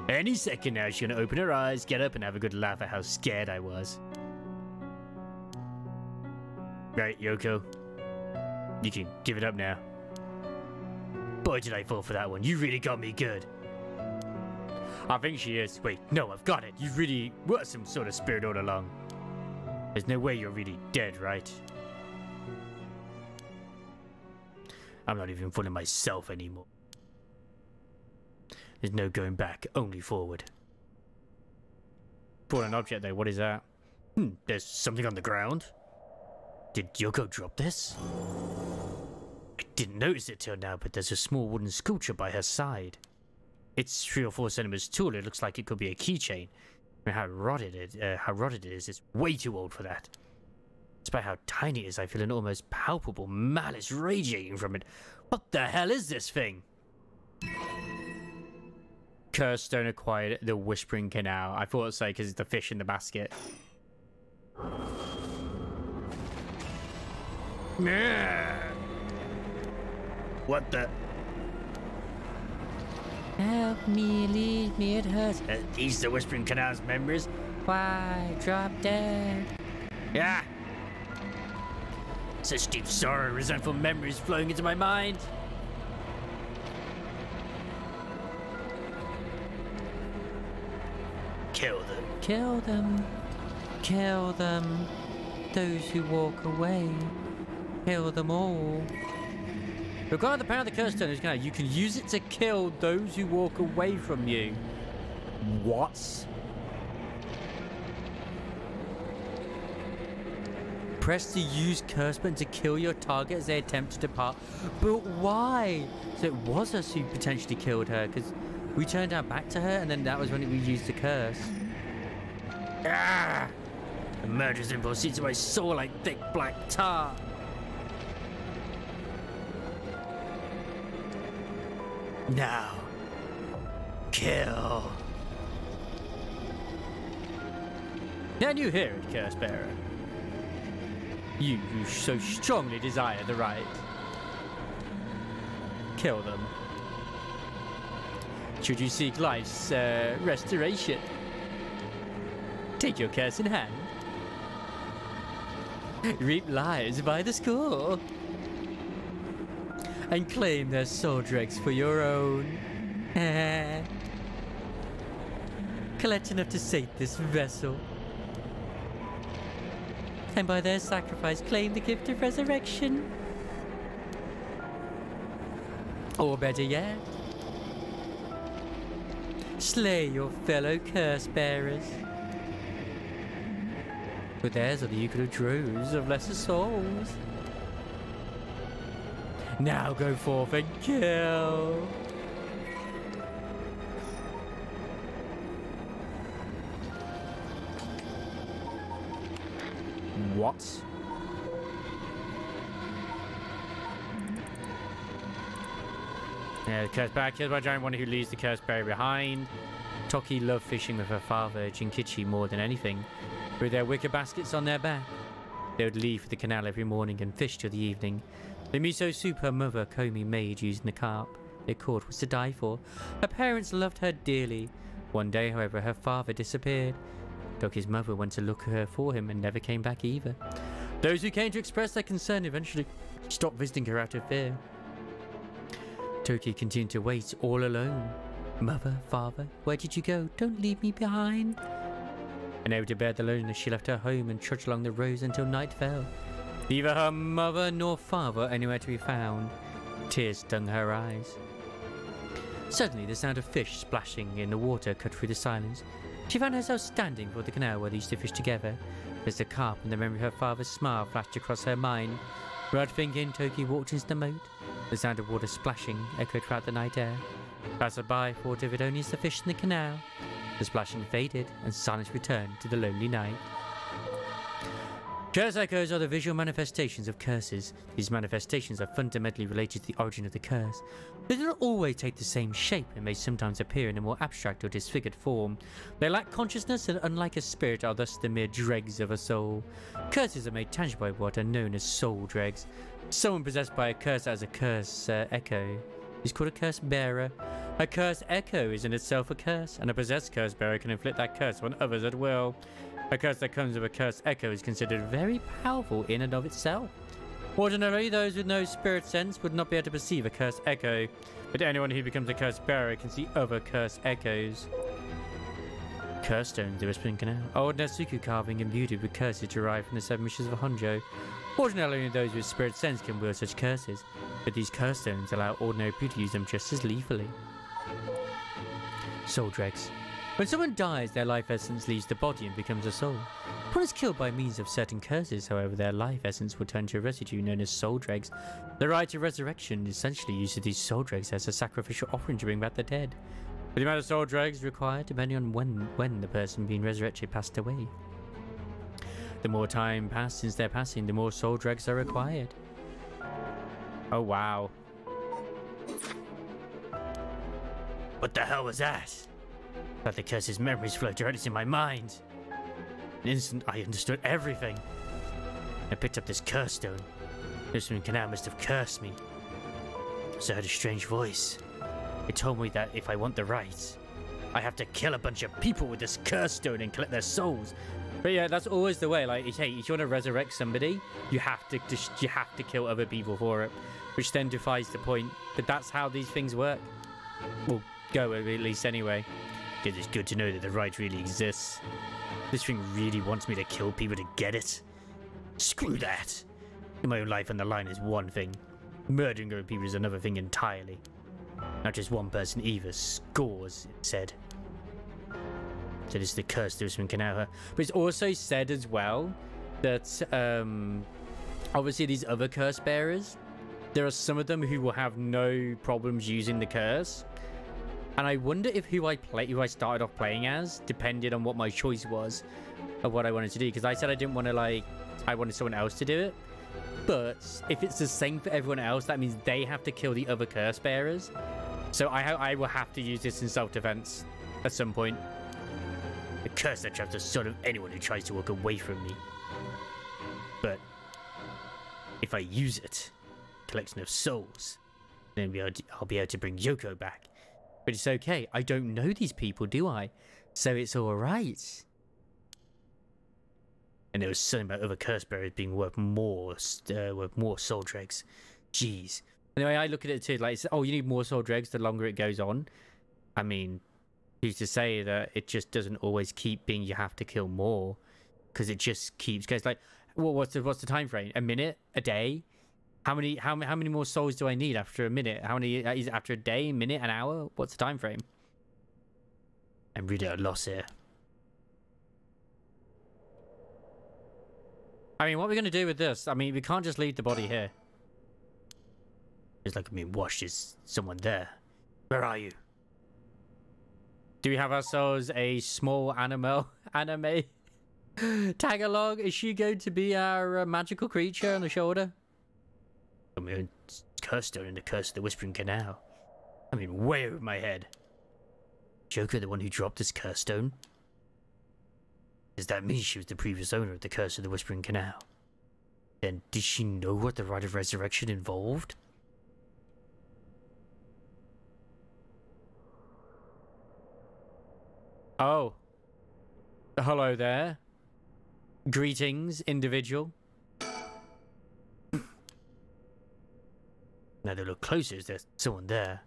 Any second now, she's gonna open her eyes, get up, and have a good laugh at how scared I was. Right, Yoko. You can give it up now. Boy, did I fall for that one. You really got me good. I think she is. Wait, no, I've got it. You really were some sort of spirit all along. There's no way you're really dead, right? I'm not even fooling myself anymore. There's no going back, only forward. Fallen object though, what is that? There's something on the ground. Did Yoko drop this? I didn't notice it till now, but there's a small wooden sculpture by her side. It's 3 or 4 centimeters tall. It looks like it could be a keychain. I mean, how rotted it is. It's way too old for that. Despite how tiny it is, I feel an almost palpable malice radiating from it. What the hell is this thing? Cursed stone acquired the Whispering Canal. I thought it'd say because it's the fish in the basket. What the? Help me, leave me, it hurts. These the Whispering Canal's members? Why? Drop dead. Yeah. Such deep sorrow, resentful memories flowing into my mind. Kill them. Kill them. Kill them. Those who walk away. Kill them all. Regarding the power of the curse stone, you can use it to kill those who walk away from you. What? Press the use curse button to kill your target as they attempt to depart. But why? So it was us who potentially killed her, because we turned our back to her and then that was when we used the curse. Ah! The murderous impulse eats my soul like thick black tar. Now, kill. Can you hear it, Curse Bearer? You who so strongly desire the right. Kill them. Should you seek life's restoration, take your curse in hand. Reap lives by the score. And claim their soul dregs for your own. Collect enough to sate this vessel. And by their sacrifice claim the gift of resurrection. Or better yet, slay your fellow curse bearers. For theirs are the equal droves of lesser souls. Now go forth and kill. What? Yeah, the curse bearer killed by a giant one who leaves the curse bearer behind. Toki loved fishing with her father, Jinkichi, more than anything. With their wicker baskets on their back, they would leave for the canal every morning and fish till the evening. The miso soup her mother, Komi, made using the carp they caught was to die for. Her parents loved her dearly. One day, however, her father disappeared. Toki's mother went to look for him and never came back either. Those who came to express their concern eventually stopped visiting her out of fear. Toki continued to wait all alone. Mother, father, where did you go? Don't leave me behind. Unable to bear the loneliness, she left her home and trudged along the roads until night fell. Neither her mother nor father anywhere to be found. Tears stung her eyes. Suddenly, the sound of fish splashing in the water cut through the silence. She found herself standing before the canal where they used to fish together. As the carp and the memory of her father's smile flashed across her mind. Without thinking, Toki walked into the moat. The sound of water splashing echoed throughout the night air. Passerby thought of it only as the fish in the canal. The splashing faded, and silence returned to the lonely night. Curse echoes are the visual manifestations of curses. These manifestations are fundamentally related to the origin of the curse. They do not always take the same shape and may sometimes appear in a more abstract or disfigured form. They lack consciousness and, unlike a spirit, are thus the mere dregs of a soul. Curses are made tangible by what are known as soul dregs. Someone possessed by a curse has a curse echo is called a curse bearer. A curse echo is in itself a curse, and a possessed curse bearer can inflict that curse on others at will. A curse that comes with a curse echo is considered very powerful in and of itself. Ordinarily, those with no spirit sense would not be able to perceive a curse echo, but anyone who becomes a curse bearer can see other curse echoes. Curse stones, the Whispering Canal. Old Netsuku carving imbued with curses derived from the 7 wishes of Honjo. Fortunately, only those with spirit sense can wield such curses, but these curse stones allow ordinary people to use them just as lethally. Soul dregs. When someone dies, their life essence leaves the body and becomes a soul. If one is killed by means of certain curses, however, their life essence will turn to a residue known as soul dregs. The rite of resurrection essentially uses these soul dregs as a sacrificial offering to bring back the dead. But the amount of soul dregs required depending on when the person being resurrected passed away. The more time passed since their passing, the more soul dregs are required. Oh wow. What the hell was that? Like the curse's memories flowed directly in my mind. In an instant, I understood everything. I picked up this curse stone. This one canal must have cursed me. So I heard a strange voice. It told me that if I want the right, I have to kill a bunch of people with this curse stone and collect their souls. But yeah, that's always the way. Like, hey, if you want to resurrect somebody, you have to kill other people for it, which then defies the point. But that's how these things work. Well, go at least anyway. It is good to know that the right really exists. This thing really wants me to kill people to get it. Screw that. My own life on the line is one thing. Murdering other people is another thing entirely. Not just one person either. Scores, it said. So this is the curse this one can have. But it's also said as well that obviously these other curse bearers, there are some of them who will have no problems using the curse. And I wonder if who I started off playing as depended on what my choice was of what I wanted to do. Because I said I didn't want to, like, I wanted someone else to do it. But if it's the same for everyone else, that means they have to kill the other curse bearers. So I will have to use this in self-defense at some point. The curse that traps the soul of anyone who tries to walk away from me. But if I use it, collection of souls, then I'll be able to bring Yoko back. But it's okay. I don't know these people, do I? So it's all right. And there was something about other curse bearers being worth more soul dregs. Jeez. Anyway, I look at it too. Like, oh, you need more soul dregs the longer it goes on. I mean, who's to say that it just doesn't always keep being you have to kill more, because it just keeps goes like, well, what's the time frame? A minute? A day? How many more souls do I need after a minute? How many is it after a day, a minute, an hour? What's the time frame? I'm really at a loss here. I mean, what are we going to do with this? I mean, we can't just leave the body here. It's like I'm being watched. Is someone there? Where are you? Do we have ourselves a small anime tag along? Is she going to be our magical creature on the shoulder? I mean, curse stone in the curse of the Whispering Canal. I mean, way over my head. Joker, the one who dropped this curse stone? Does that mean she was the previous owner of the curse of the Whispering Canal? Then did she know what the rite of resurrection involved? Oh. Hello there. Greetings, individual. Now they look closer. Is there someone there?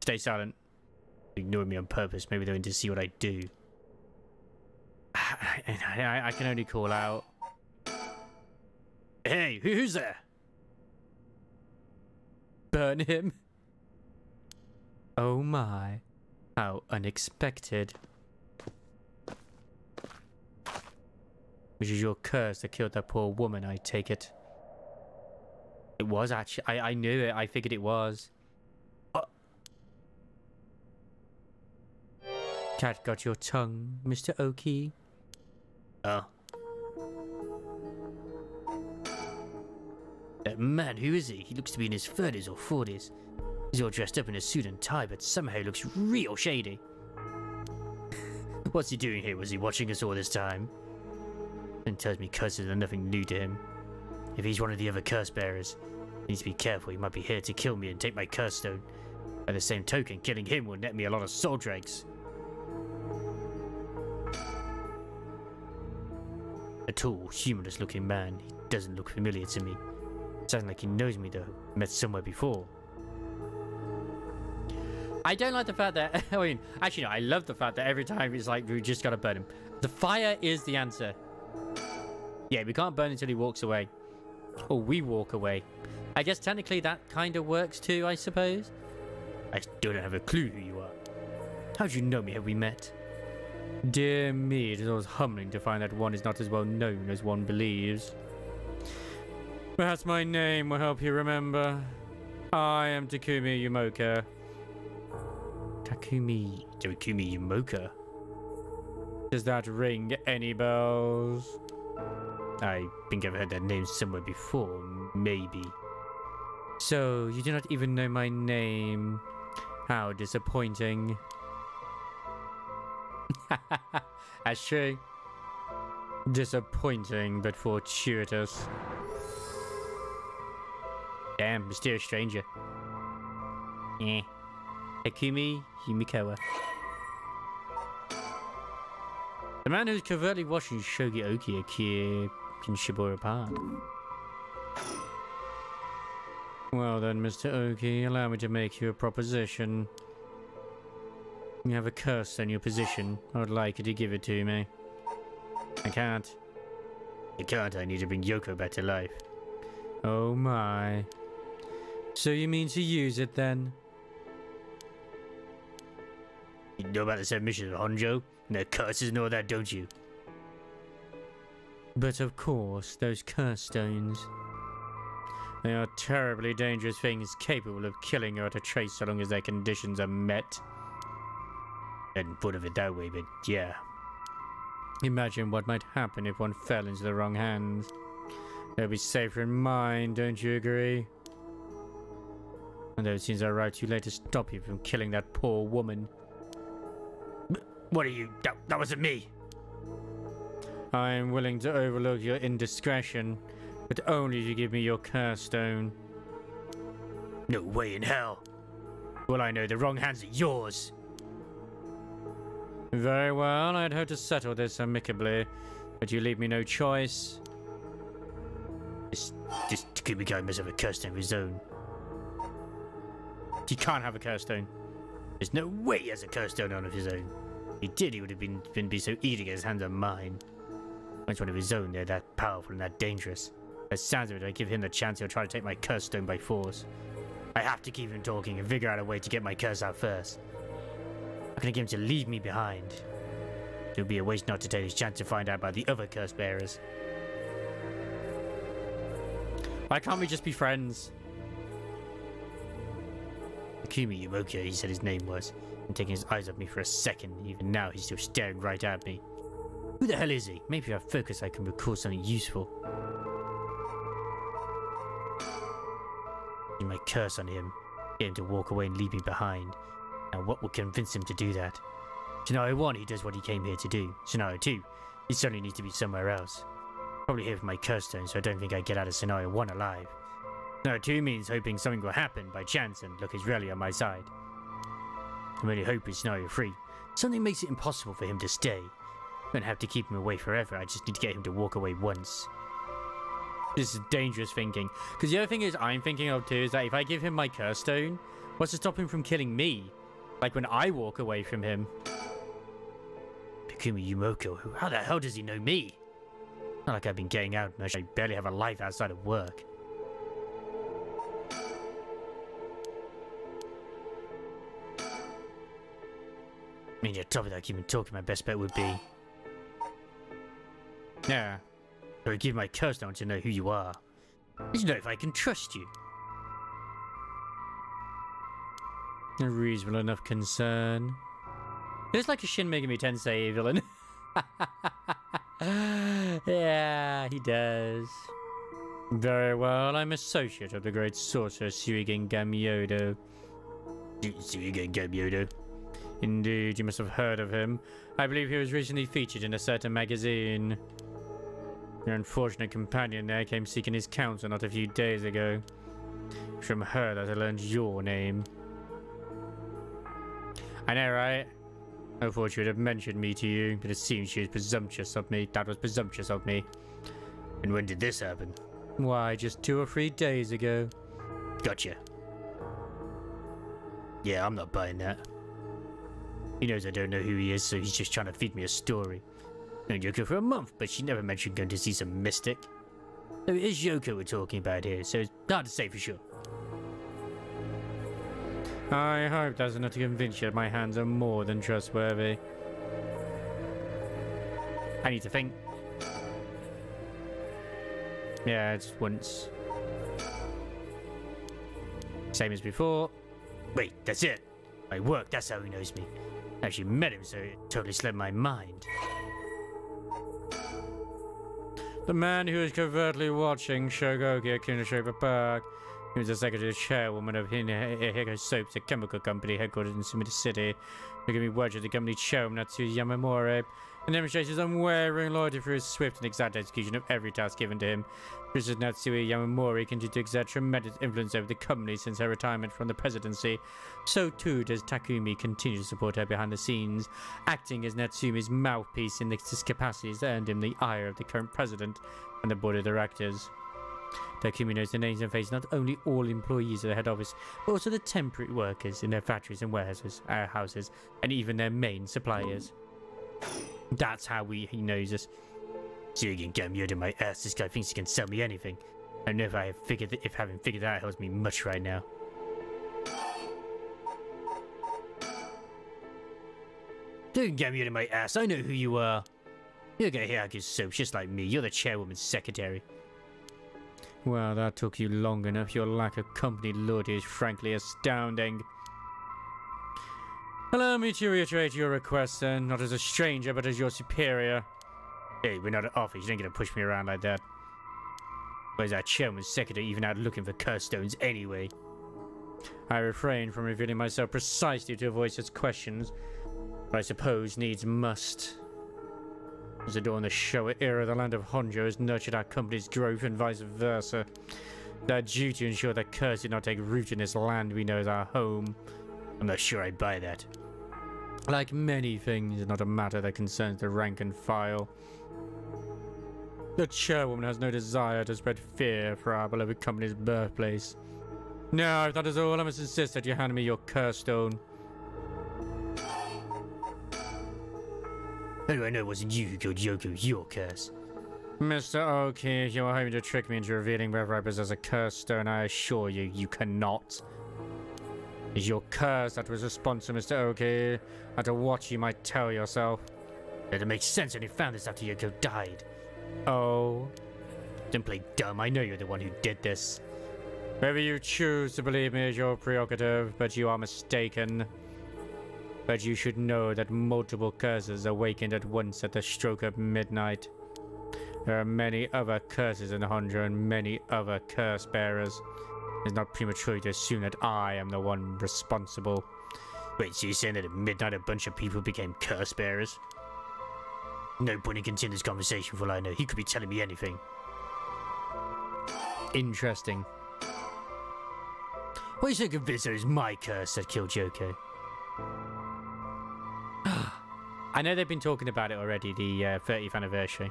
Stay silent. Ignoring me on purpose. Maybe they're in to see what I do. I can only call out. Hey, who's there? Burn him. Oh my. How unexpected. Which is your curse that killed that poor woman, I take it. It was actually. I knew it. I figured it was. Cat got your tongue, Mr. Oki. Oh. That man, who is he? He looks to be in his 30s or 40s. He's all dressed up in a suit and tie, but somehow he looks real shady. What's he doing here? Was he watching us all this time? And tells me curses are nothing new to him. If he's one of the other curse bearers, he needs to be careful. He might be here to kill me and take my curse stone. By the same token, killing him will net me a lot of soul dregs. A tall, humorless looking man. He doesn't look familiar to me. Sounds like he knows me though. Met somewhere before. I don't like the fact that, I mean, actually no, I love the fact that every time it's like, we just gotta burn him. The fire is the answer. Yeah, we can't burn until he walks away. Or we walk away. I guess technically that kind of works too, I suppose. I still don't have a clue who you are. How'd you know me? Have we met? Dear me, it is always humbling to find that one is not as well known as one believes. Perhaps my name will help you remember. I am Takumi Yumoka. Takumi Yumoka? Does that ring any bells? I think I've heard that name somewhere before, maybe. So, you do not even know my name. How disappointing. That's true. Disappointing, but fortuitous. Damn, mysterious stranger. Eh. Takumi Yumikawa. The man who's covertly watching Shogi Oki Akie Kinshibura apart. Well then, Mr. Oki, allow me to make you a proposition. You have a curse on your position. I would like you to give it to me. I can't. You can't, I need to bring Yoko back to life. Oh my. So you mean to use it then? You know about the 7 missions of Honjo? And their curses and all that, don't you? But of course, those curse stones. They are terribly dangerous things capable of killing you at a trace so long as their conditions are met. I hadn't thought of it that way, but yeah. Imagine what might happen if one fell into the wrong hands. They'll be safer in mine, don't you agree? Although it seems I arrived too late to stop you from killing that poor woman. What are you? That wasn't me! I am willing to overlook your indiscretion, but only if you give me your curse stone. No way in hell! Well, I know the wrong hands are yours! Very well, I'd hope to settle this amicably, but you leave me no choice. This Takumi guy must have a curse stone of his own. He can't have a curse stone. There's no way he has a curse stone on of his own. If he did, he would have been so easy to get his hands on mine. When it's one of his own, they're that powerful and that dangerous. By the sounds of it, I give him the chance he'll try to take my curse stone by force. I have to keep him talking and figure out a way to get my curse out first. How can I get him to leave me behind? It would be a waste not to take his chance to find out about the other curse bearers. Why can't we just be friends? Takumi Yumoka, he said his name was, and taking his eyes off me for a second. Even now, he's still staring right at me. Who the hell is he? Maybe if I focus, I can recall something useful. Use my curse on him, get him to walk away and leave me behind. Now, what will convince him to do that? Scenario 1, he does what he came here to do. Scenario 2, he certainly needs to be somewhere else. Probably here with my curse stone, so I don't think I get out of Scenario 1 alive. Scenario 2 means hoping something will happen by chance, and luck is rarely on my side. I'm only hoping Scenario 3. Something makes it impossible for him to stay. I don't have to keep him away forever, I just need to get him to walk away once. This is dangerous thinking. Because the other thing is I'm thinking of too is that if I give him my curse stone, what's to stop him from killing me? Like when I walk away from him. Takumi Yumoka, how the hell does he know me? Not like I've been getting out much, I barely have a life outside of work. I mean, on top of that, keeping talking, my best bet would be... Yeah. Or give my curse stone to know who you are. I just know if I can trust you. A reasonable enough concern. It's like a Shin Megami Tensei villain. Yeah, he does. Very well, I'm associate of the great sorcerer Suigen Gamyodo. Suigen Gamyodo? Indeed, you must have heard of him. I believe he was recently featured in a certain magazine. Your unfortunate companion there came seeking his counsel not a few days ago. From her that I learned your name. I know, right? I thought she would have mentioned me to you, but it seems she was presumptuous of me. That was presumptuous of me. And when did this happen? Why, just 2 or 3 days ago. Gotcha. Yeah, I'm not buying that. He knows I don't know who he is, so he's just trying to feed me a story. Known Yoko for a month, but she never mentioned going to see some mystic. So it is Yoko we're talking about here, so it's hard to say for sure. I hope that's enough to convince you that my hands are more than trustworthy. I need to think. Yeah, it's once. Same as before. Wait, that's it. My work, that's how he knows me. I actually met him, so it totally slipped my mind. The man who is covertly watching Shogogi at Kunoshiba Park. He was the secretary chairwoman of Hiko Soaps, a chemical company headquartered in Sumida City. Who gave me word of the company chairwoman Natsuya Yamamori and demonstrates his unwavering loyalty for his swift and exact execution of every task given to him. Just as Natsuya Yamamori continued to exert tremendous influence over the company since her retirement from the presidency, so too does Takumi continue to support her behind the scenes, acting as Natsumi's mouthpiece in this capacity has earned him the ire of the current president and the board of directors. Takumi knows the names and faces not only all employees of the head office, but also the temporary workers in their factories and warehouses, houses, and even their main suppliers. That's how he knows us. So you can get me out of my ass. This guy thinks he can sell me anything. I don't know if having figured that out helps me much right now. Don't get me out of my ass. I know who you are. You're gonna hear Hiko Soaps just like me. You're the chairwoman's secretary. Well, that took you long enough. Your lack of company loyalty is frankly astounding. Allow me to reiterate your request, then, not as a stranger, but as your superior. Hey, we're not at office. You ain't gonna push me around like that. Where's our chairman's secretary even out looking for curse stones anyway? I refrain from revealing myself precisely to avoid such questions, but I suppose needs must. As the dawn of the Showa era, the land of Honjo has nurtured our company's growth and vice versa. Their duty to ensure that curse did not take root in this land we know as our home. I'm not sure I buy that. Like many things, it's not a matter that concerns the rank and file. The chairwoman has no desire to spread fear for our beloved company's birthplace. Now, if that is all, I must insist that you hand me your curse stone. How do I know it wasn't you who killed Yoko, your curse? Mr. Oki, you are hoping to trick me into revealing whether I possess a curse stone. I assure you, you cannot. It is your curse that was responsible, Mr. Oki. And to what you might tell yourself. It makes sense when you found this after Yoko died. Oh? Don't play dumb, I know you're the one who did this. Whether you choose to believe me is your prerogative, but you are mistaken. But you should know that multiple curses awakened at once at the stroke of midnight. There are many other curses in Honjo and many other curse bearers. It's not premature to assume that I am the one responsible. Wait, so you're saying that at midnight a bunch of people became curse bearers? No point in continuing this conversation for all I know. He could be telling me anything. Interesting. Why are you so convinced that it was my curse that killed Yoko? I know they've been talking about it already, the 30th anniversary.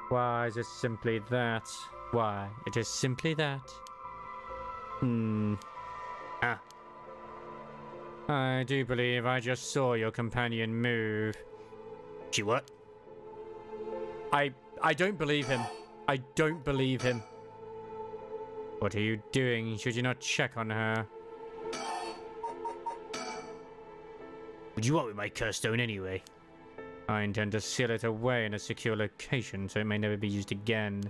Why is it simply that? Why? It is simply that. Ah. I do believe I just saw your companion move. She what? I don't believe him. I don't believe him. What are you doing? Should you not check on her? What do you want with my curse stone anyway? I intend to seal it away in a secure location so it may never be used again.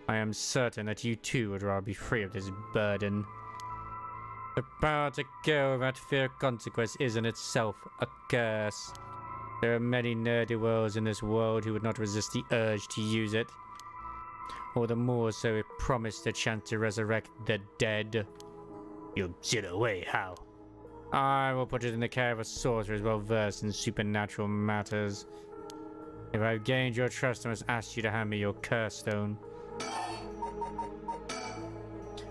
I am certain that you too would rather be free of this burden. The power to kill without fear of consequence is in itself a curse. There are many nerdy-worlds in this world who would not resist the urge to use it. All the more so it promised the chance to resurrect the dead. You'll seal it away, how? I will put it in the care of a sorcerer as well versed in supernatural matters. If I've gained your trust, I must ask you to hand me your curse stone.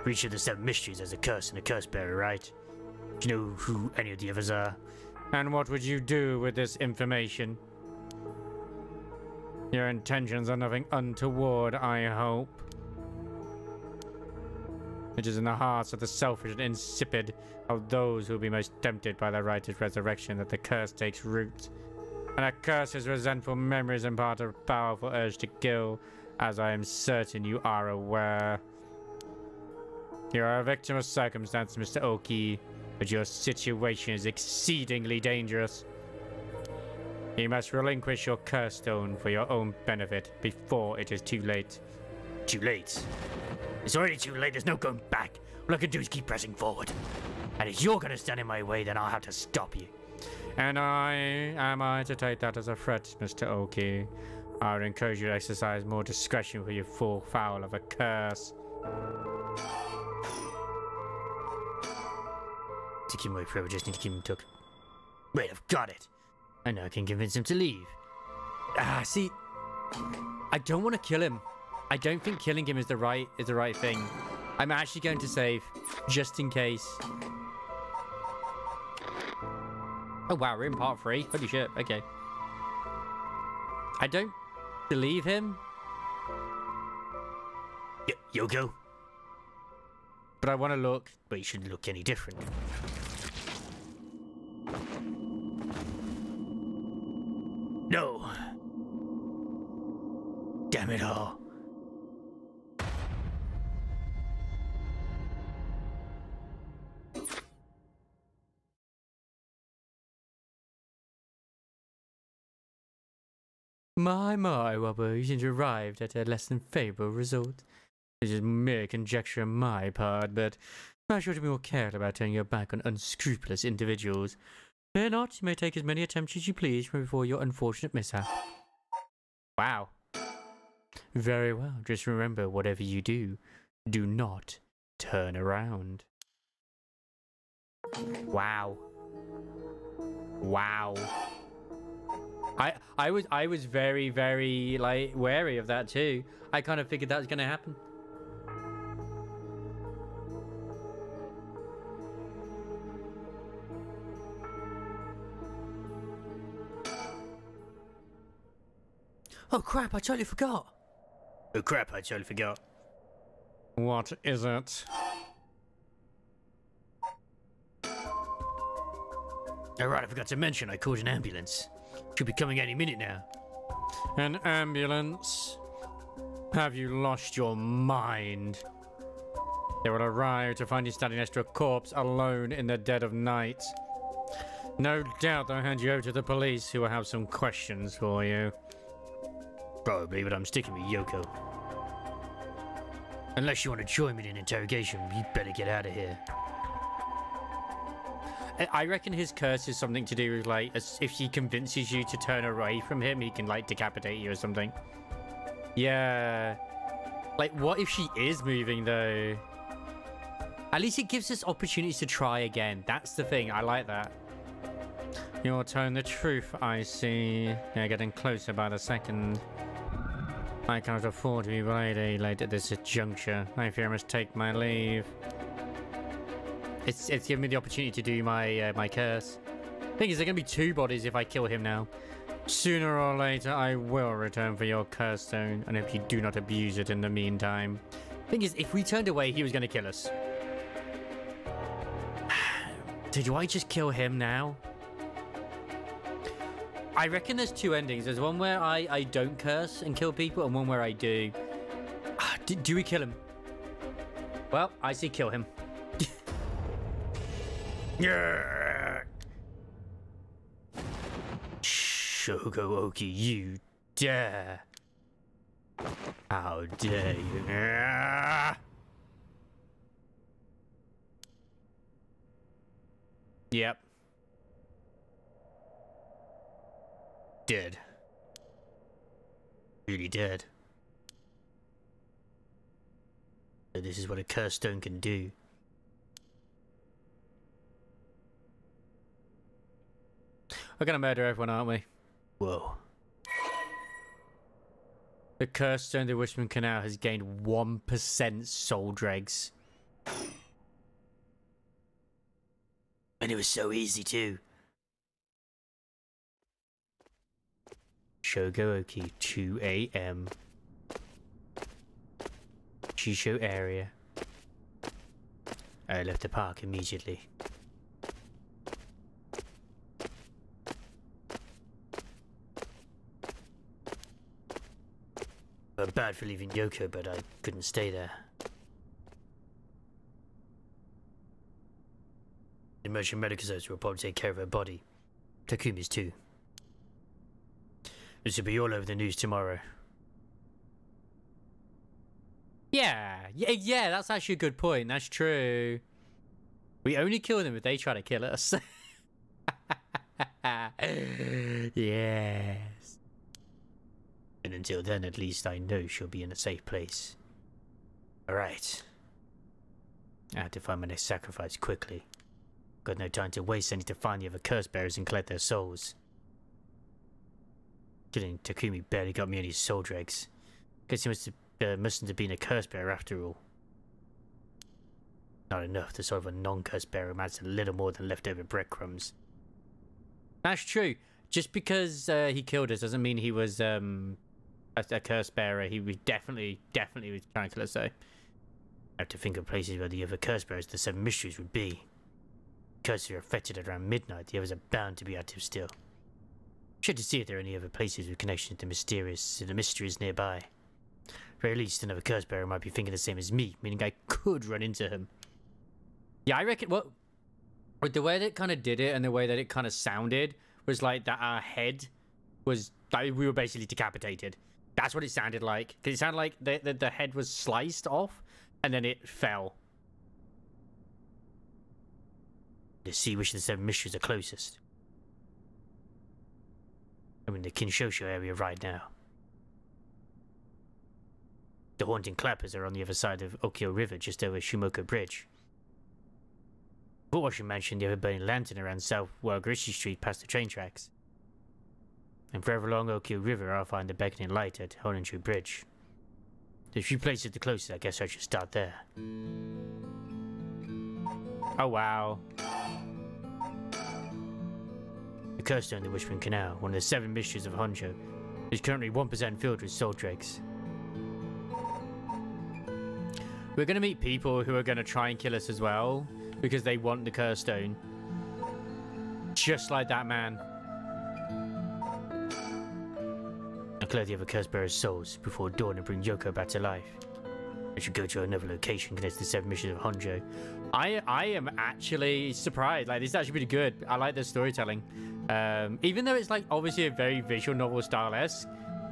Reach of the Seven Mysteries as a curse and a curse bearer, right? Do you know who any of the others are? And what would you do with this information? Your intentions are nothing untoward, I hope. It is in the hearts of the selfish and insipid of those who will be most tempted by the righteous resurrection that the curse takes root. And a curse's resentful memories impart a powerful urge to kill, as I am certain you are aware. You are a victim of circumstance, Mr. Oki, but your situation is exceedingly dangerous. You must relinquish your curse stone for your own benefit before it is too late. Too late? It's already too late. There's no going back. All I can do is keep pressing forward. And if you're going to stand in my way, then I'll have to stop you. And am I to take that as a threat, Mr. Oki? I would encourage you to exercise more discretion for your full foul of a curse. To keep him away forever, just need to keep him took. Wait, I've got it. I know I can convince him to leave. See, I don't want to kill him. I don't think killing him is the right thing. I'm actually going to save, just in case. Oh wow, we're in part 3. Holy shit, okay. I don't believe him. Yoko? But I want to look. But you shouldn't look any different. No! Damn it all. My, Wobbo, you seem to have arrived at a less than favourable result. This is mere conjecture on my part, but I should be more careful about turning your back on unscrupulous individuals. Fear not, you may take as many attempts as you please before your unfortunate mishap. Wow. Very well, just remember, whatever you do, do not turn around. Wow. Wow. I was very, very, like, wary of that too. I kind of figured that was going to happen. Oh crap, I totally forgot. Oh crap, I totally forgot. What is it? Alright, I forgot to mention I called an ambulance. Should be coming any minute now. An ambulance? Have you lost your mind? They will arrive to find you standing next to a corpse alone in the dead of night. No doubt they'll hand you over to the police, who will have some questions for you. Probably, but I'm sticking with Yoko. Unless you want to join me in an interrogation, you'd better get out of here. I reckon his curse is something to do with, like, if he convinces you to turn away from him, he can, like, decapitate you or something. Yeah. Like, what if she is moving, though? At least it gives us opportunities to try again. That's the thing. I like that. You're telling the truth, I see. You're getting closer by the second. I cannot afford to be late at this juncture. I fear I must take my leave. It's given me the opportunity to do my my curse. Thing is, there are going to be 2 bodies if I kill him now. Sooner or later, I will return for your curse stone, and if you do not abuse it in the meantime. Thing is, if we turned away, he was going to kill us. So do I just kill him now? I reckon there's 2 endings. There's one where I don't curse and kill people, and one where I do. Do we kill him? Well, I say kill him. Yeah. Shogooki, you dare. How dare you? Yep. Dead. Really dead. So this is what a curse stone can do. We're gonna murder everyone, aren't we? Whoa. The cursed stone of the Wishman Canal has gained 1% soul dregs. And it was so easy too. Shogooki, 2 AM. Shisho area. I left the park immediately. bad for leaving Yoko, but I couldn't stay there. The emergency medical service will probably take care of her body. Takumi's too. This will be all over the news tomorrow. Yeah, that's actually a good point. That's true. We only kill them if they try to kill us. Yes. And until then, at least I know she'll be in a safe place. Alright. I have to find my next sacrifice quickly. Got no time to waste. I need to find the other curse bearers and collect their souls. Killing Takumi barely got me any soul dregs. Guess he mustn't have been a curse bearer after all. Not enough. The soul of a non-curse bearer amounts to little more than leftover breadcrumbs. That's true. Just because he killed us doesn't mean he was a curse bearer. He was definitely was trying to kill us, though. I have to think of places where the other curse bearers, the 7 mysteries, would be. Curses are affected at around midnight. The others are bound to be active still. Check to see if there are any other places with connection to the mysteries nearby. At the very least, another curse bearer might be thinking the same as me, meaning I could run into him. Yeah, I reckon. Well, with the way that it kind of did it and the way that it kind of sounded was like that our head was like we were basically decapitated. That's what it sounded like. Because it sounded like the head was sliced off and then it fell. To see which of the 7 mysteries are closest. I'm in the Kinshosho area right now. The haunting clappers are on the other side of Okyo River, just over Shumoko Bridge. Boardwashing mentioned the other burning lantern around South Wagarishi Street past the train tracks. And further along Okyo River, I'll find the beckoning light at Honenshu Bridge. There's a few places the closest. I guess I should start there. Oh wow. The curse stone in the Whispering Canal, one of the 7 mysteries of Honjo, is currently 1% filled with soul dregs. We're going to meet people who are going to try and kill us as well, because they want the curse stone. Just like that man. I'll clear the other curse bearer's souls before dawn and bring Yoko back to life. I should go to another location connected to the 7 missions of Honjo. I am actually surprised. Like, this is actually pretty good. I like the storytelling. Even though it's like obviously a very visual novel style-esque,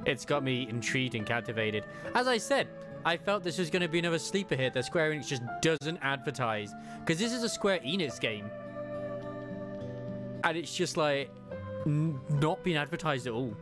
it's got me intrigued and captivated. As I said, I felt this was going to be another sleeper hit that Square Enix just doesn't advertise. Because this is a Square Enix game. And it's just like not being advertised at all.